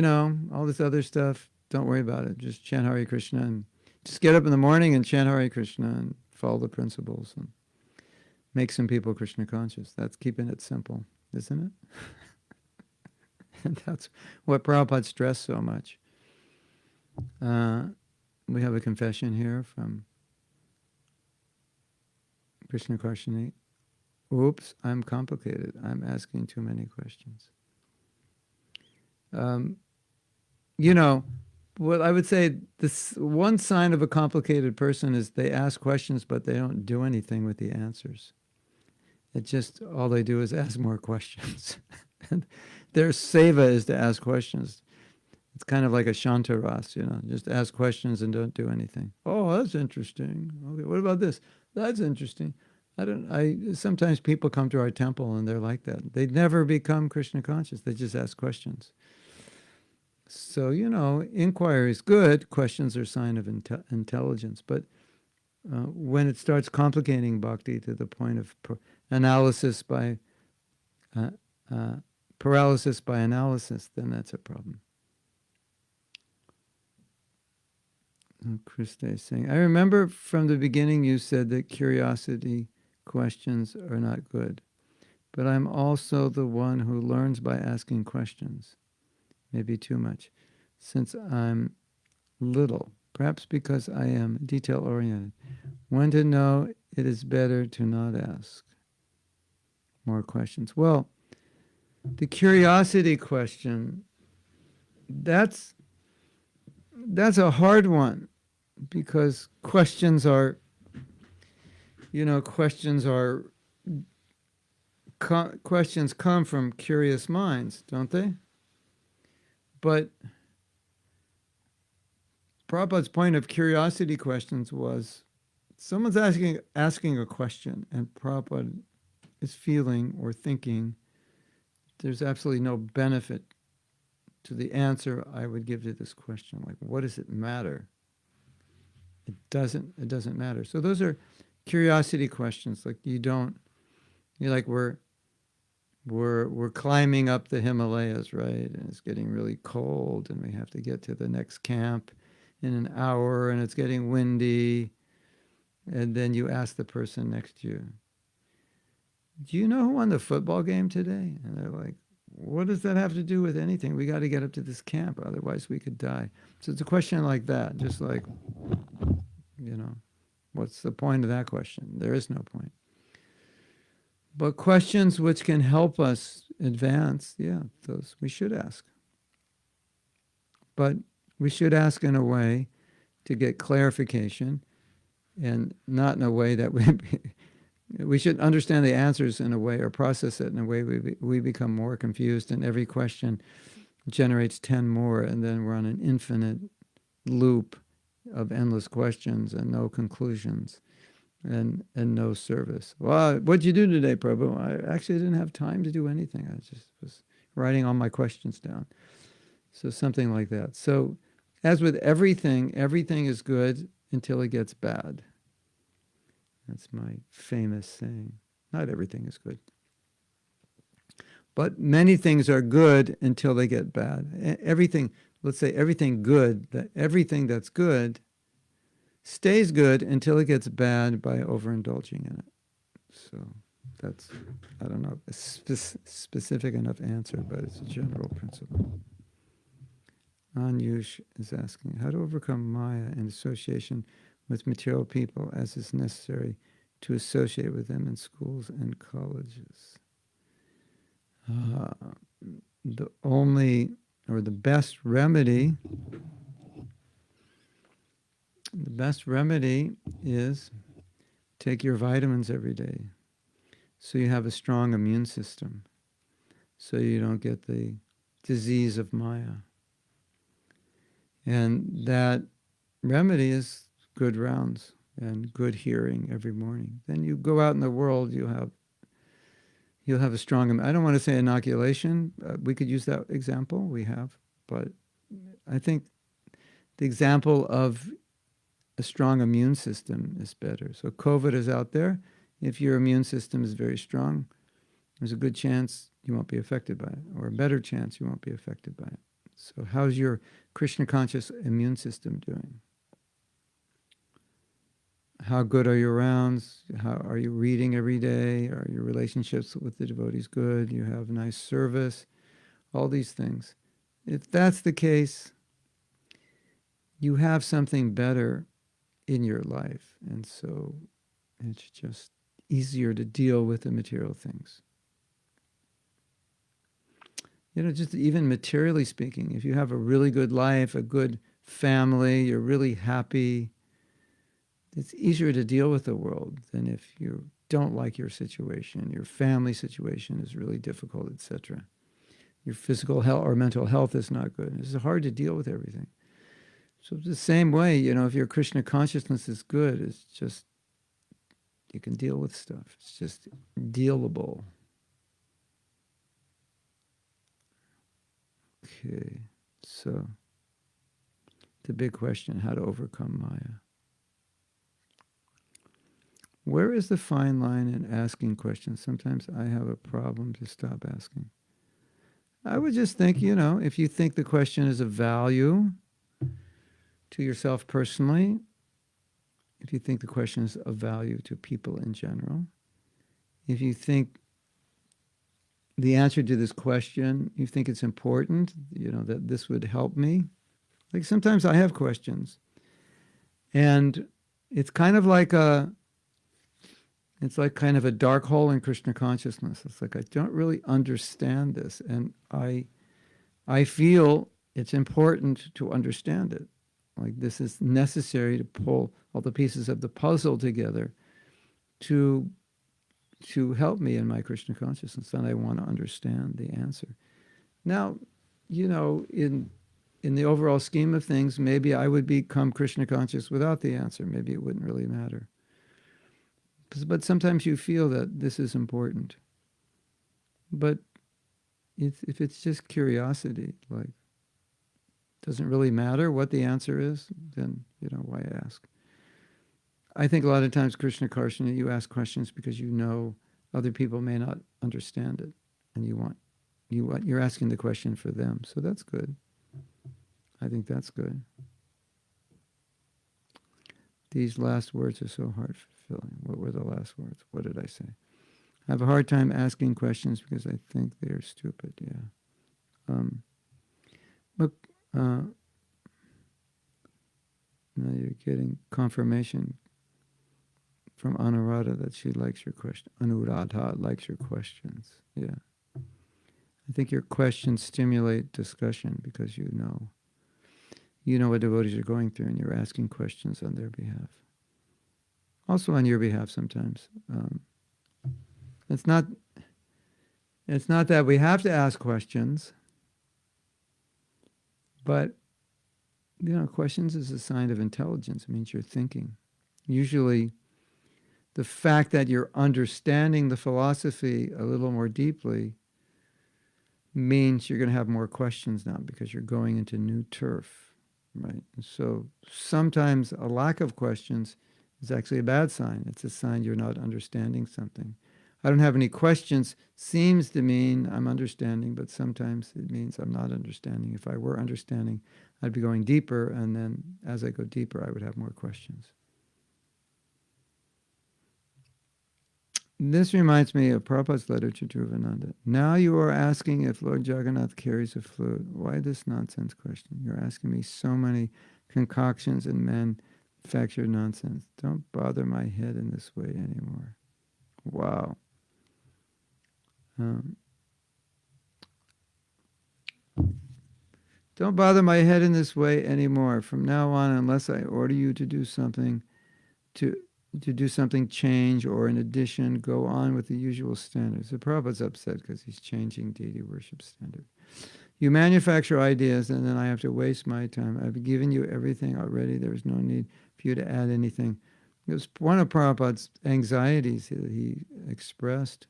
All this other stuff, don't worry about it. Just chant Hare Krishna and just get up in the morning and chant Hare Krishna and follow the principles and make some people Krishna conscious. That's keeping it simple, isn't it? And that's what Prabhupada stressed so much. We have a confession here from Krishna Karshani. Oops, I'm complicated. I'm asking too many questions. Well, I would say this one sign of a complicated person is they ask questions, but they don't do anything with the answers. All they do is ask more questions. And their seva is to ask questions. It's kind of like a shantaras, just ask questions and don't do anything. Oh, that's interesting. Okay, what about this? That's interesting. Sometimes people come to our temple and they're like that. They never become Krishna conscious. They just ask questions. So, inquiry is good. Questions are a sign of intelligence. But when it starts complicating bhakti to the point of paralysis by analysis, then that's a problem. Krista is saying, I remember from the beginning you said that curiosity questions are not good. But I'm also the one who learns by asking questions. Maybe too much, since I'm little, perhaps because I am detail-oriented. When to know it is better to not ask more questions. Well, the curiosity question, that's a hard one, because questions come from curious minds, don't they? But Prabhupada's point of curiosity questions was someone's asking a question, and Prabhupada is feeling or thinking there's absolutely no benefit to the answer I would give to this question. Like, what does it matter? It doesn't matter. So those are curiosity questions. Like you're like we're climbing up the Himalayas, right? And it's getting really cold, and we have to get to the next camp in an hour, and it's getting windy. And then you ask the person next to you, do you know who won the football game today? And they're like, what does that have to do with anything? We got to get up to this camp, otherwise we could die. So it's a question like that, just like, what's the point of that question? There is no point. But questions which can help us advance, yeah, those we should ask. But we should ask in a way to get clarification, and not in a way that we should understand the answers in a way, or process it in a way we become more confused, and every question generates 10 more, and then we're on an infinite loop of endless questions and no conclusions and no service. Well, what'd you do today, Prabhu? I actually didn't have time to do anything. I just was writing all my questions down. So something like that. So as with everything is good until it gets bad. That's my famous saying. Not everything is good. But many things are good until they get bad. Everything, let's say everything that's good stays good until it gets bad by overindulging in it. So that's, I don't know, a specific enough answer, but it's a general principle. Anyush is asking, how to overcome Maya in association with material people as is necessary to associate with them in schools and colleges. The best remedy is take your vitamins every day so you have a strong immune system, so you don't get the disease of Maya. And that remedy is good rounds and good hearing every morning. Then you go out in the world, you'll have a strong, I don't want to say inoculation. We could use that example, we have. But I think the example of a strong immune system is better. So COVID is out there. If your immune system is very strong, there's a good chance you won't be affected by it, or a better chance you won't be affected by it. So how's your Krishna conscious immune system doing? How good are your rounds? How are you reading every day? Are your relationships with the devotees good? You have nice service? All these things. If that's the case, you have something better in your life. And so it's just easier to deal with the material things. Just even materially speaking, if you have a really good life, a good family, you're really happy, it's easier to deal with the world than if you don't like your situation, your family situation is really difficult, etc. Your physical health or mental health is not good. It's hard to deal with everything. So the same way, if your Krishna consciousness is good, it's just, you can deal with stuff. It's just dealable. Okay, so the big question, how to overcome Maya. Where is the fine line in asking questions? Sometimes I have a problem to stop asking. I would just think, if you think the question is of value to yourself personally, if you think the question is of value to people in general, if you think the answer to this question, you think it's important, that this would help me. Like sometimes I have questions, and it's kind of like kind of a dark hole in Krishna consciousness. It's like I don't really understand this, and I feel it's important to understand it. Like this is necessary to pull all the pieces of the puzzle together to help me in my Krishna consciousness, and I want to understand the answer. Now, in the overall scheme of things, maybe I would become Krishna conscious without the answer. Maybe it wouldn't really matter. But sometimes you feel that this is important. But if it's just curiosity, like, doesn't really matter what the answer is, then, why ask? I think a lot of times, Krishna Krsna, you ask questions because you know other people may not understand it, and you're asking the question for them. So that's good. I think that's good. These last words are so heart fulfilling. What were the last words? What did I say? I have a hard time asking questions because I think they are stupid. Yeah. Look, now you're getting confirmation from Anuradha that she likes your question. Anuradha likes your questions. Yeah. I think your questions stimulate discussion because you know what devotees are going through, and you're asking questions on their behalf. Also on your behalf sometimes. It's not that we have to ask questions, but questions is a sign of intelligence. It means you're thinking. Usually, the fact that you're understanding the philosophy a little more deeply means you're going to have more questions now because you're going into new turf, right? So sometimes a lack of questions is actually a bad sign. It's a sign you're not understanding something. I don't have any questions seems to mean I'm understanding, but sometimes it means I'm not understanding. If I were understanding, I'd be going deeper, and then as I go deeper, I would have more questions. This reminds me of Prabhupada's letter to Dhruvananda. Now you are asking if Lord Jagannath carries a flute. Why this nonsense question? You're asking me so many concoctions and manufactured nonsense. Don't bother my head in this way anymore. Wow. Don't bother my head in this way anymore. From now on, unless I order you to do something, to do something change, or in addition, go on with the usual standards. The Prabhupada's upset because he's changing deity worship standard. You manufacture ideas, and then I have to waste my time. I've given you everything already. There's no need for you to add anything. It was one of Prabhupada's anxieties that he expressed,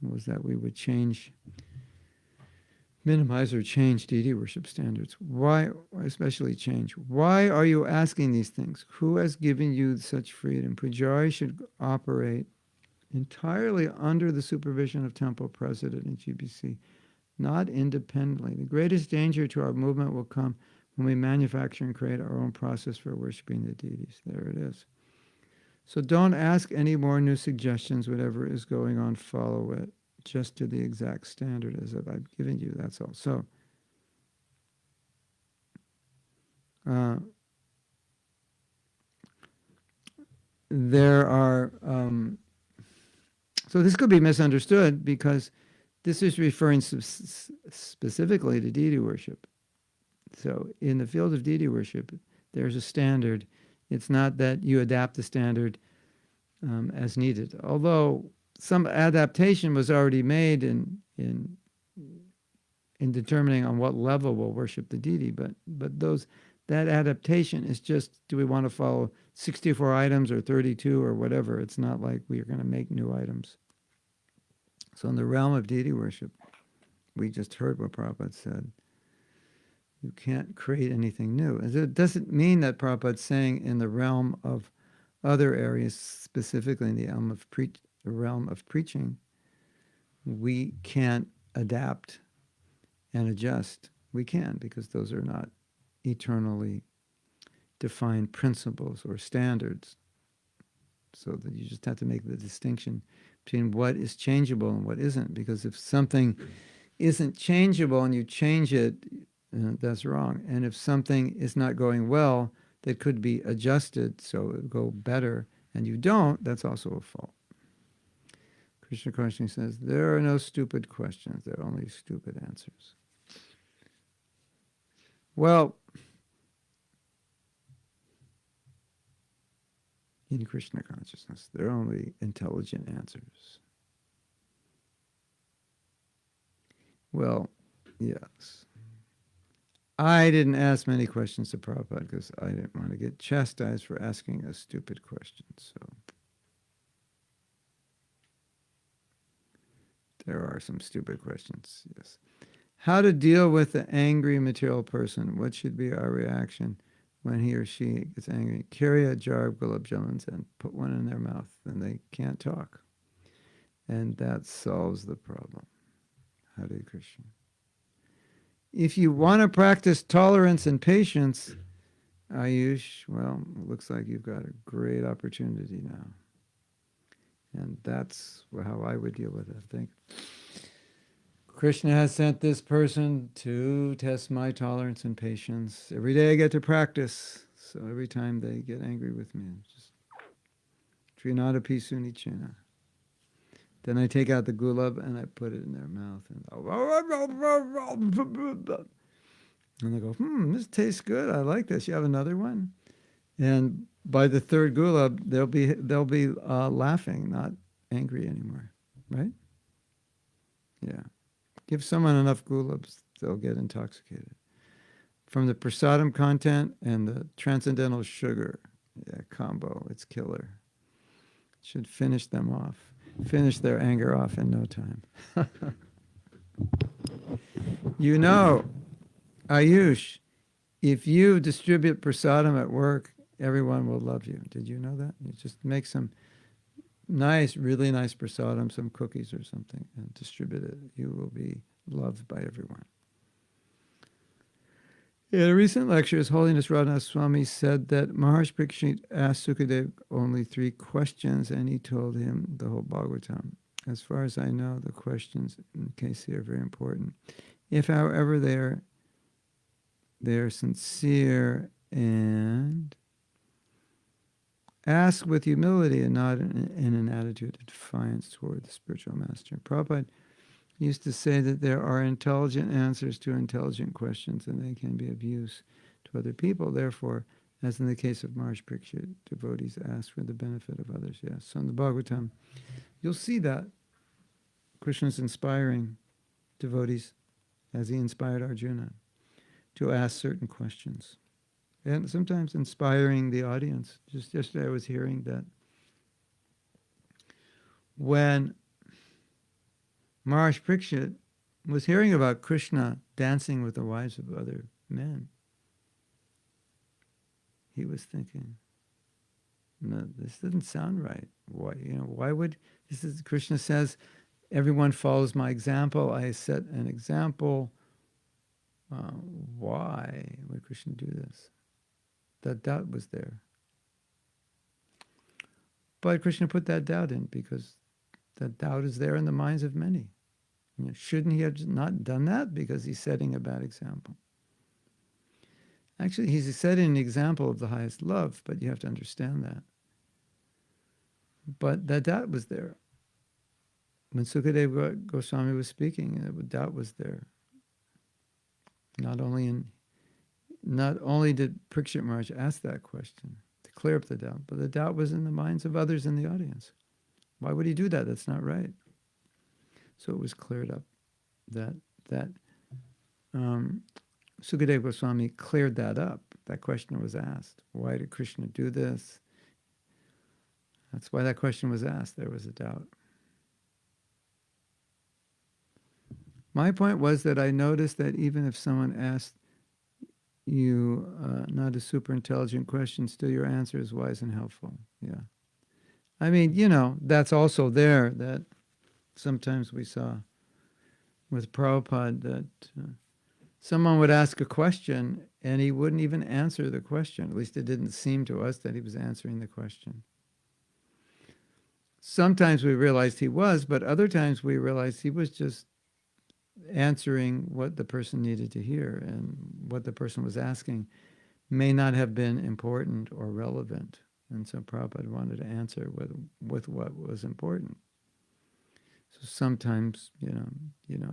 was that we would minimize or change deity worship standards. Why, especially change? Why are you asking these things? Who has given you such freedom? Pujari should operate entirely under the supervision of temple president and GBC, not independently. The greatest danger to our movement will come when we manufacture and create our own process for worshiping the deities. There it is. So don't ask any more new suggestions. Whatever is going on, follow it. Just to the exact standard as if I've given you, that's all. So, there are, so this could be misunderstood because this is referring specifically to deity worship. So in the field of deity worship, there's a standard. It's not that you adapt the standard as needed. Although some adaptation was already made in determining on what level we'll worship the deity, but that adaptation is just, do we want to follow 64 items or 32 or whatever? It's not like we are going to make new items. So in the realm of deity worship, we just heard what Prabhupada said. You can't create anything new. It doesn't mean that Prabhupada's saying in the realm of other areas, specifically in the realm of preaching, we can't adapt and adjust. We can, because those are not eternally defined principles or standards. So that you just have to make the distinction between what is changeable and what isn't. Because if something isn't changeable and you change it, that's wrong. And if something is not going well, that could be adjusted so it will go better, and you don't, that's also a fault. Krishna Krsna says, there are no stupid questions, there are only stupid answers. Well, in Krishna consciousness, there are only intelligent answers. Well, yes. I didn't ask many questions to Prabhupada because I didn't want to get chastised for asking a stupid question. So there are some stupid questions, yes. How to deal with the angry material person? What should be our reaction when he or she gets angry? Carry a jar of gulab jamuns and put one in their mouth, and they can't talk. And that solves the problem. Hare Krishna. If you want to practice tolerance and patience, Ayush, well, it looks like you've got a great opportunity now. And that's how I would deal with it, I think. Krishna has sent this person to test my tolerance and patience. Every day I get to practice. So every time they get angry with me, it's just Trinada Pisuni Chena. Then I take out the gulab and I put it in their mouth. And they go, this tastes good. I like this. You have another one? And by the third gulab, they'll be laughing, not angry anymore. Right? Yeah. Give someone enough gulabs, they'll get intoxicated. From the prasadam content and the transcendental sugar, yeah, combo, it's killer. Should finish them off. Finish their anger off in no time. You know, Ayush, if you distribute prasadam at work, everyone will love you. Did you know that? You just make some nice, really nice prasadam, some cookies or something, and distribute it. You will be loved by everyone. In a recent lecture, His Holiness Radhanath Swami said that Maharaj Parikshit asked Sukadev only 3 questions, and he told him the whole Bhagavatam. As far as I know, the questions in case they are very important. If, however, they are sincere and ask with humility and not in an attitude of defiance toward the spiritual master. Prabhupada used to say that there are intelligent answers to intelligent questions, and they can be of use to other people. Therefore, as in the case of Maharaj Parikshit, devotees ask for the benefit of others. Yes. So in the Bhagavatam, you'll see that Krishna's inspiring devotees, as he inspired Arjuna, to ask certain questions. And sometimes inspiring the audience. Just yesterday I was hearing that when Maharaj Parikshit was hearing about Krishna dancing with the wives of other men, he was thinking, no, this doesn't sound right. Why would this is Krishna says, everyone follows my example. I set an example. Why would Krishna do this? That doubt was there. But Krishna put that doubt in because that doubt is there in the minds of many. Shouldn't he have not done that? Because he's setting a bad example. Actually, he's setting an example of the highest love, but you have to understand that. But that doubt was there. When Sukadeva Goswami was speaking, the doubt was there. Not only did Parikshit Maharaj ask that question to clear up the doubt, but the doubt was in the minds of others in the audience. Why would he do that? That's not right. So it was cleared up that Sukadeva Goswami cleared that up. That question was asked. Why did Krishna do this? That's why that question was asked. There was a doubt. My point was that I noticed that even if someone asked you not a super intelligent question, still your answer is wise and helpful. Yeah. I mean, that's also there that sometimes we saw with Prabhupada that someone would ask a question and he wouldn't even answer the question. At least it didn't seem to us that he was answering the question. Sometimes we realized he was, but other times we realized he was just answering what the person needed to hear, and what the person was asking may not have been important or relevant. And so Prabhupada wanted to answer with what was important. So sometimes,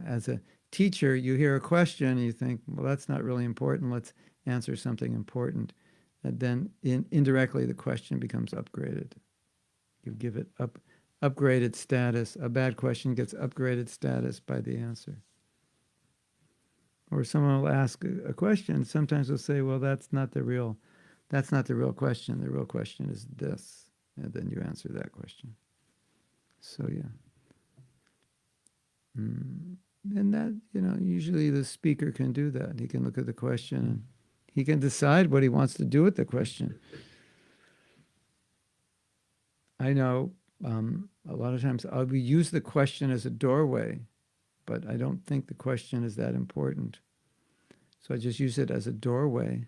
as a teacher, you hear a question and you think, well, that's not really important. Let's answer something important. And then indirectly, the question becomes upgraded. You give it upgraded status. A bad question gets upgraded status by the answer. Or someone will ask a question. Sometimes they'll say, well, that's not the real question. The real question is this. And then you answer that question. So, yeah. And that, usually the speaker can do that. He can look at the question and he can decide what he wants to do with the question. I know a lot of times we use the question as a doorway, but I don't think the question is that important. So I just use it as a doorway,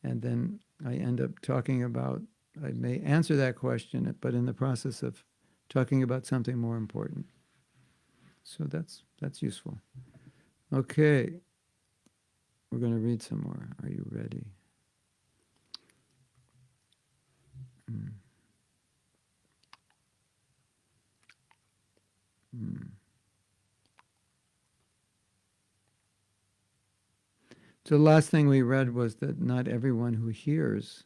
and then I end up talking about, I may answer that question, but in the process of talking about something more important. So that's useful. Okay, we're going to read some more. Are you ready? So the last thing we read was that not everyone who hears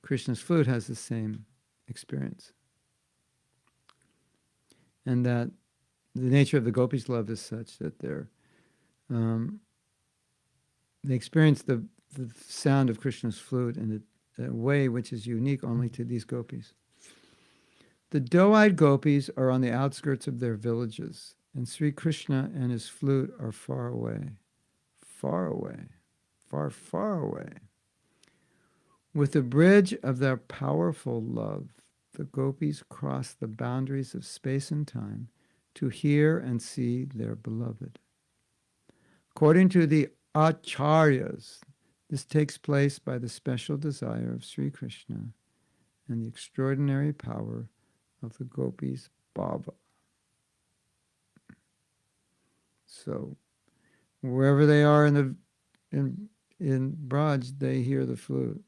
Krishna's flute has the same experience. And that the nature of the gopis' love is such that they experience the sound of Krishna's flute in a way which is unique only to these gopis. The doe-eyed gopis are on the outskirts of their villages, and Sri Krishna and his flute are far away. Far away. Far, far away. With the bridge of their powerful love, the gopis cross the boundaries of space and time to hear and see their beloved. According to the acharyas, this takes place by the special desire of Sri Krishna and the extraordinary power of the gopis' bhava. So, wherever they are in Braj, they hear the flute.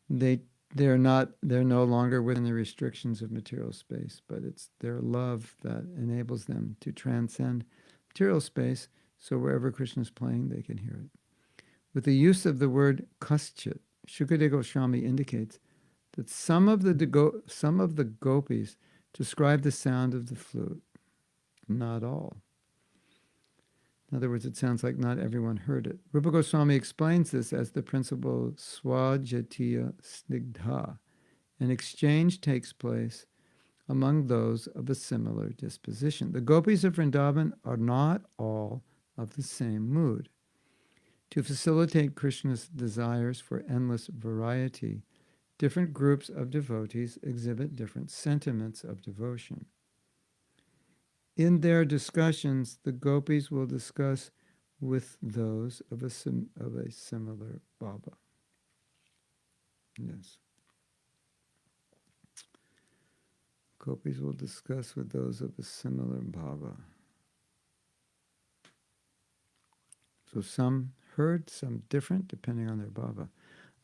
They're no longer within the restrictions of material space, but it's their love that enables them to transcend material space, so wherever Krishna's playing, they can hear it. With the use of the word kaschit, Shukadeva Goswami indicates that some of the gopis describe the sound of the flute, not all. In other words, it sounds like not everyone heard it. Rupa Goswami explains this as the principle swajatiya snigdha. An exchange takes place among those of a similar disposition. The gopis of Vrindavan are not all of the same mood. To facilitate Krishna's desires for endless variety, different groups of devotees exhibit different sentiments of devotion. In their discussions, the gopis will discuss with those of a similar bhava. Yes. Gopis will discuss with those of a similar bhava. So some heard, some different, depending on their bhava.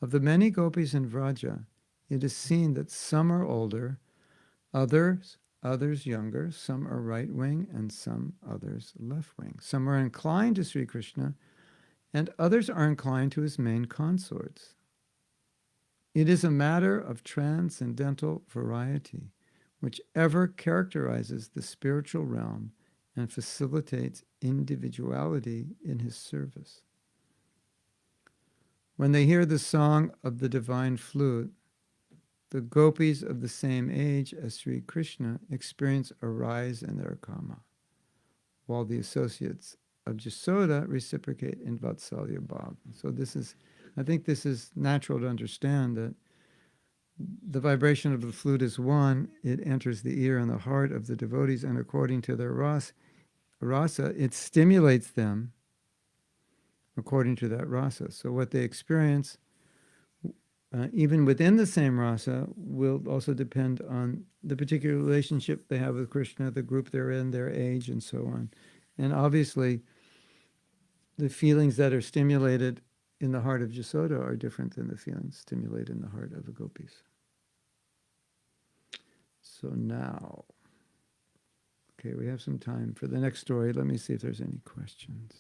Of the many gopis in Vraja, it is seen that some are older, others younger, some are right wing, and some others left wing. Some are inclined to Sri Krishna, and others are inclined to his main consorts. It is a matter of transcendental variety, which ever characterizes the spiritual realm and facilitates individuality in his service. When they hear the song of the divine flute, the gopis of the same age as Sri Krishna experience a rise in their kama, while the associates of Jasoda reciprocate in Vatsalya Bhav. So I think this is natural to understand, that the vibration of the flute is one. It enters the ear and the heart of the devotees, and according to their rasa, it stimulates them according to that rasa. So what they experience, even within the same rasa, will also depend on the particular relationship they have with Krishna, the group they're in, their age, and so on. And obviously, the feelings that are stimulated in the heart of Jasoda are different than the feelings stimulated in the heart of the gopis. So now, okay, we have some time for the next story. Let me see if there's any questions.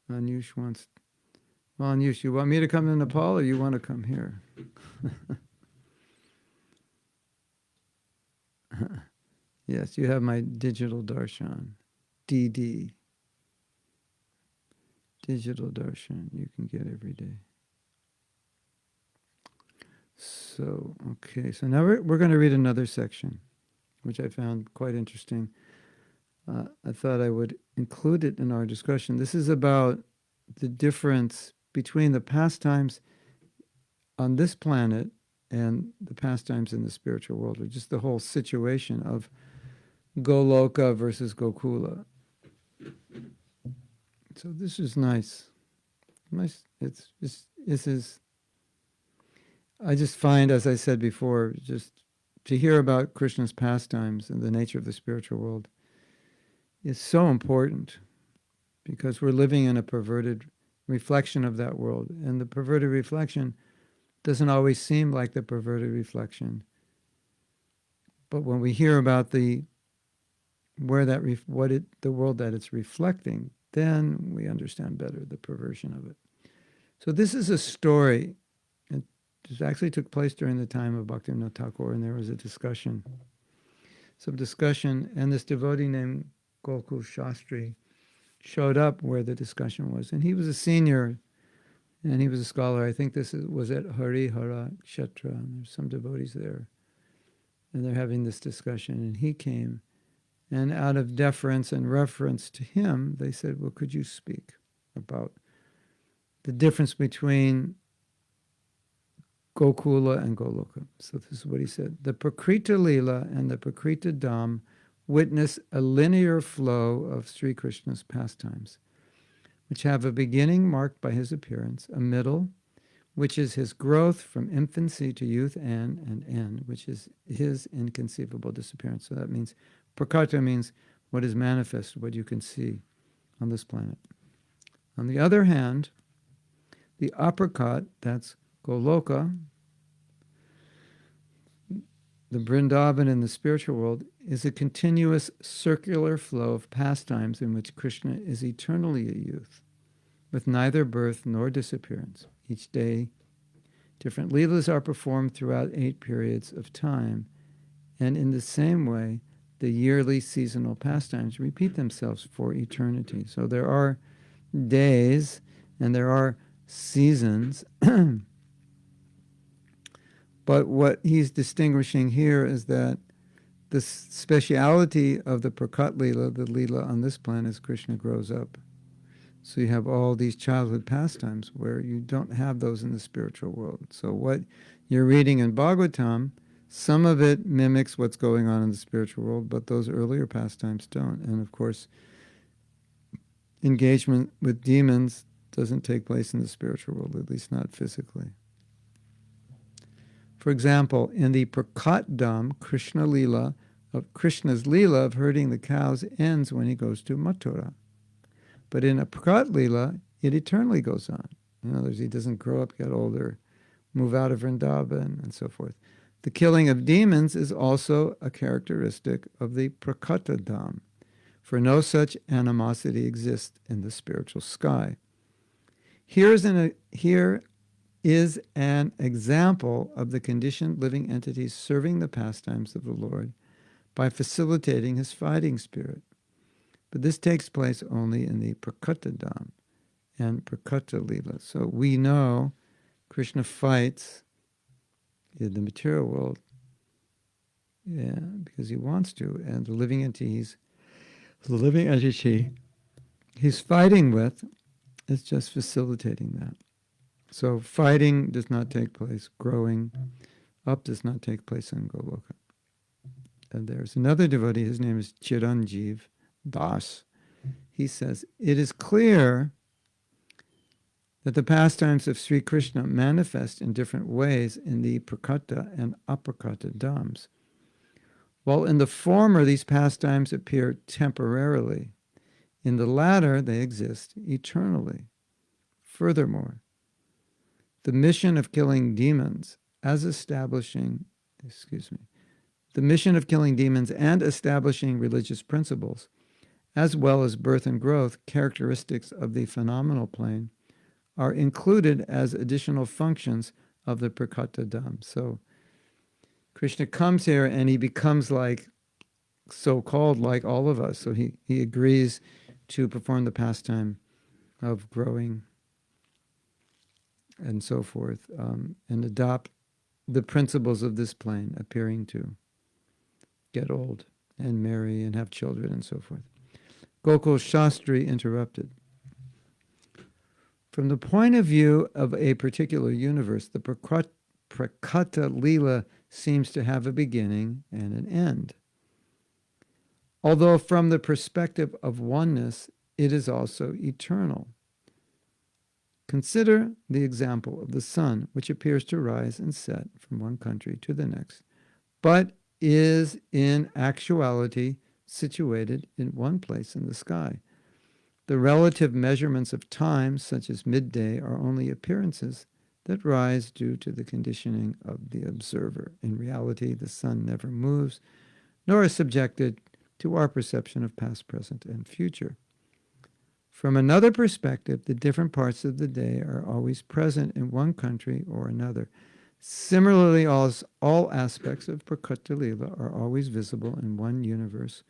Anush wants... Well, Anush, you want me to come to Nepal, or you want to come here? Yes, you have my digital darshan, DD, digital darshan. You can get every day. So, okay, so now we're going to read another section, which I found quite interesting. I thought I would include it in our discussion. This is about the difference between the pastimes on this planet and the pastimes in the spiritual world, or just the whole situation of Goloka versus Gokula. So this is nice. Nice. This is. I just find, as I said before, just to hear about Krishna's pastimes and the nature of the spiritual world is so important, because we're living in a perverted reflection of that world, and the perverted reflection doesn't always seem like the perverted reflection. But when we hear about the world that it's reflecting, then we understand better the perversion of it. So this is a story. It actually took place during the time of Bhaktivinoda Thakur, and there was a discussion, and this devotee named Gokul Shastri showed up where the discussion was, and he was a senior, and he was a scholar. I think this was at Harihara Kshetra, and there's some devotees there, and they're having this discussion, and he came, and out of deference and reference to him, they said, well, could you speak about the difference between Gokula and Goloka? So this is what he said. The Prakrita Lila and the Prakrita Dham witness a linear flow of Sri Krishna's pastimes, which have a beginning marked by his appearance, a middle, which is his growth from infancy to youth, and an end, which is his inconceivable disappearance. So that means, Prakrita means what is manifest, what you can see on this planet. On the other hand, the aprakat, that's Goloka, the Vrindavan in the spiritual world, is a continuous circular flow of pastimes in which Krishna is eternally a youth, with neither birth nor disappearance. Each day, different leelas are performed throughout 8 periods of time, and in the same way, the yearly seasonal pastimes repeat themselves for eternity. So there are days and there are seasons, but what he's distinguishing here is that the speciality of the Prakat Leela, the Leela on this planet, as Krishna grows up. So you have all these childhood pastimes where you don't have those in the spiritual world. So what you're reading in Bhagavatam, some of it mimics what's going on in the spiritual world, but those earlier pastimes don't. And of course, engagement with demons doesn't take place in the spiritual world, at least not physically. For example, in the Prakat Dham, Krishna's Leela of herding the cows ends when he goes to Mathura. But in a Prakat Leela, it eternally goes on. In other words, he doesn't grow up, get older, move out of Vrindavan, and so forth. The killing of demons is also a characteristic of the Prakata Dham, for no such animosity exists in the spiritual sky. Here is an example of the conditioned living entities serving the pastimes of the Lord by facilitating his fighting spirit. But this takes place only in the Prakata Dham and Prakata Leela. So we know Krishna fights in the material world, because he wants to, and the living entity he's fighting with is just facilitating that. So fighting does not take place. Growing up does not take place in Goloka. And there's another devotee, his name is Chiranjeev Das. He says, it is clear that the pastimes of Sri Krishna manifest in different ways in the Prakata and Aprakata Dhams. While in the former these pastimes appear temporarily, in the latter they exist eternally. Furthermore, the mission of killing demons and establishing religious principles, as well as birth and growth, characteristics of the phenomenal plane, are included as additional functions of the Prakata Dham. So Krishna comes here and he becomes like so-called like all of us. So he agrees to perform the pastime of growing and so forth, and adopt the principles of this plane, appearing to get old and marry and have children and so forth. Gokul Shastri interrupted. From the point of view of a particular universe, the Prakata Leela seems to have a beginning and an end. Although from the perspective of oneness, it is also eternal. Consider the example of the sun, which appears to rise and set from one country to the next, but is in actuality situated in one place in the sky. The relative measurements of time, such as midday, are only appearances that rise due to the conditioning of the observer. In reality, the sun never moves, nor is subjected to our perception of past, present, and future. From another perspective, the different parts of the day are always present in one country or another. Similarly, all aspects of Prakata Leela are always visible in one universe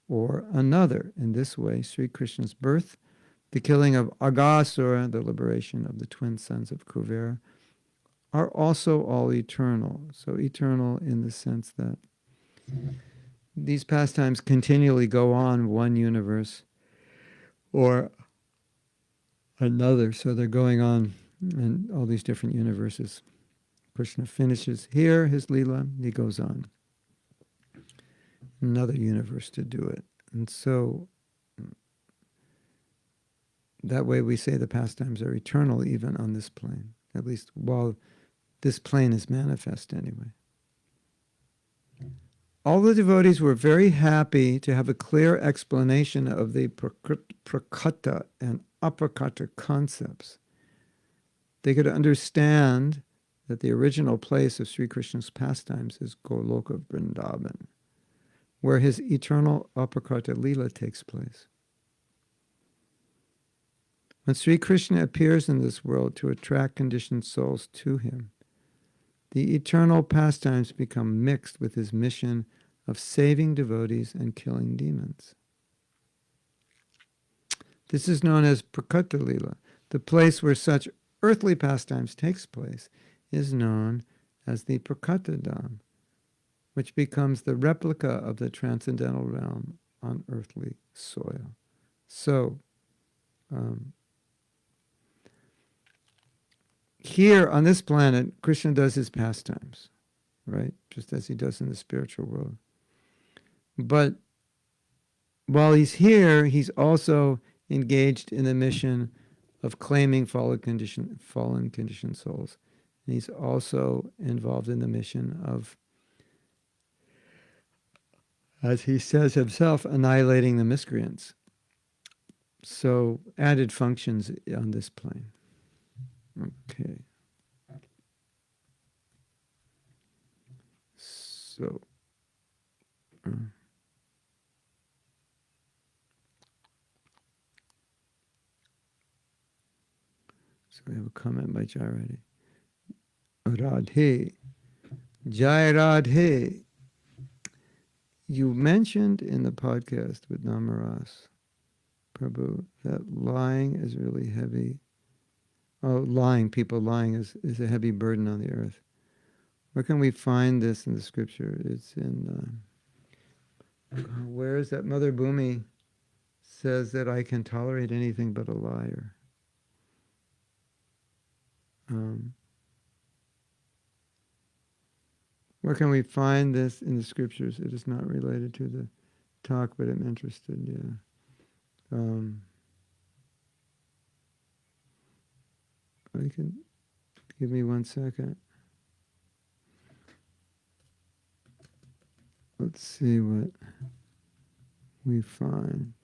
or another. In this way, Sri Krishna's birth, the killing of Aghasura, the liberation of the twin sons of Kuvera, are also all eternal. So eternal in the sense that these pastimes continually go on one universe or another. So they're going on in all these different universes. Krishna finishes here his Leela, he goes on another universe to do it. And so that way we say the pastimes are eternal even on this plane, at least while this plane is manifest anyway. All the devotees were very happy to have a clear explanation of the prakata and aprakata concepts. They could understand that the original place of Sri Krishna's pastimes is Goloka Vrindavan, where his eternal aprakata Leela takes place. When Sri Krishna appears in this world to attract conditioned souls to him, the eternal pastimes become mixed with his mission of saving devotees and killing demons. This is known as Prakata Leela. The place where such earthly pastimes takes place is known as the Prakata Dham, which becomes the replica of the transcendental realm on earthly soil. So, here on this planet, Krishna does his pastimes, right? Just as he does in the spiritual world. But while he's here, he's also engaged in the mission of claiming fallen conditioned souls. And he's also involved in the mission of, as he says himself, annihilating the miscreants. So added functions on this plane. Okay. So, so we have a comment by Jai Radhe. Jai Radhe. You mentioned in the podcast with Namaras Prabhu that lying is really heavy. Oh, people lying is a heavy burden on the earth. Where can we find this in the scripture? It's in, where is that? Mother Bhumi says that I can tolerate anything but a liar. Where can we find this in the scriptures? It is not related to the talk, but I'm interested, yeah. I can, give me 1 second. Let's see what we find.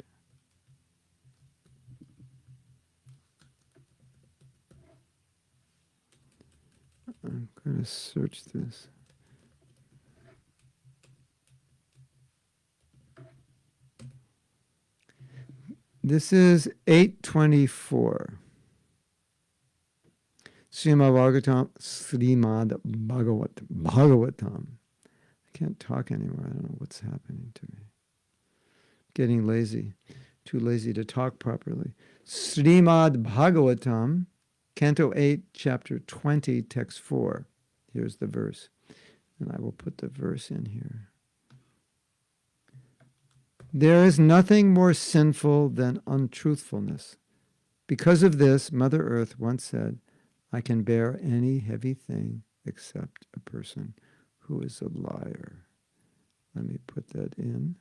I'm going to search this. This is 824. Srimad Bhagavatam. I can't talk anymore. I don't know what's happening to me. Getting lazy. Too lazy to talk properly. Srimad Bhagavatam, Canto 8, Chapter 20, Text 4. Here's the verse. And I will put the verse in here. There is nothing more sinful than untruthfulness. Because of this, Mother Earth once said, I can bear any heavy thing except a person who is a liar. Let me put that in.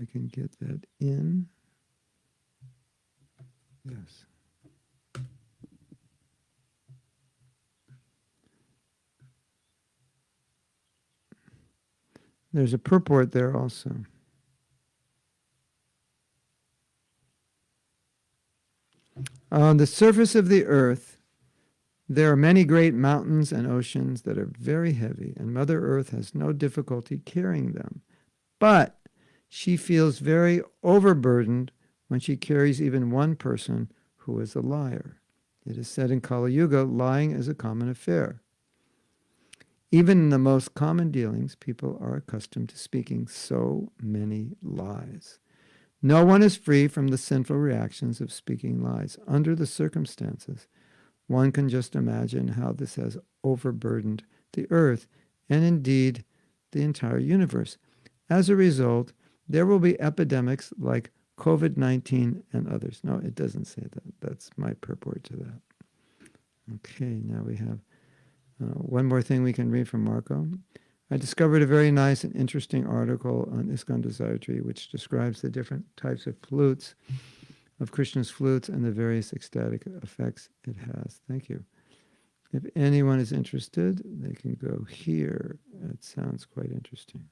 I can get that in. Yes. There's a purport there also. On the surface of the earth, there are many great mountains and oceans that are very heavy, and Mother Earth has no difficulty carrying them. But she feels very overburdened when she carries even one person who is a liar. It is said in Kali Yuga, lying is a common affair. Even in the most common dealings, people are accustomed to speaking so many lies. No one is free from the sinful reactions of speaking lies. Under the circumstances, one can just imagine how this has overburdened the earth and indeed the entire universe. As a result, there will be epidemics like COVID-19 and others. No, it doesn't say that. That's my purport to that. Okay, now we have one more thing we can read from Marco. I discovered a very nice and interesting article on ISKCON Desire Tree, which describes the different types of flutes, of Krishna's flutes, and the various ecstatic effects it has. Thank you. If anyone is interested, they can go here. It sounds quite interesting.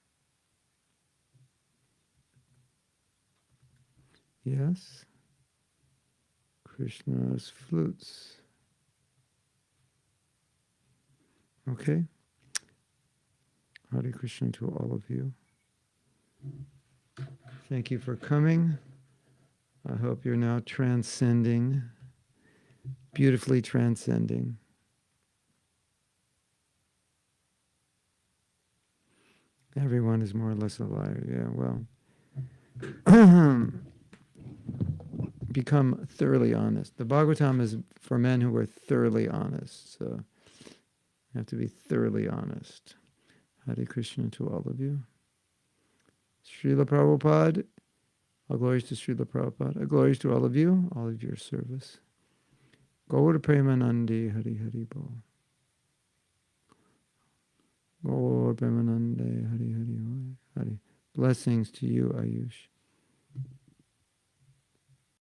Yes. Krishna's flutes. Okay. Hare Krishna to all of you. Thank you for coming. I hope you're now transcending, beautifully transcending. Everyone is more or less a liar. Yeah, well, become thoroughly honest. The Bhagavatam is for men who are thoroughly honest. So you have to be thoroughly honest. Hare Krishna to all of you. Srila Prabhupada, all glories to Srila Prabhupada. All glories to all of you, all of your service. Gaur Premanandi Hari Hari Bol. Gaur Premanandi Hari Hari Hari. Blessings to you, Ayush.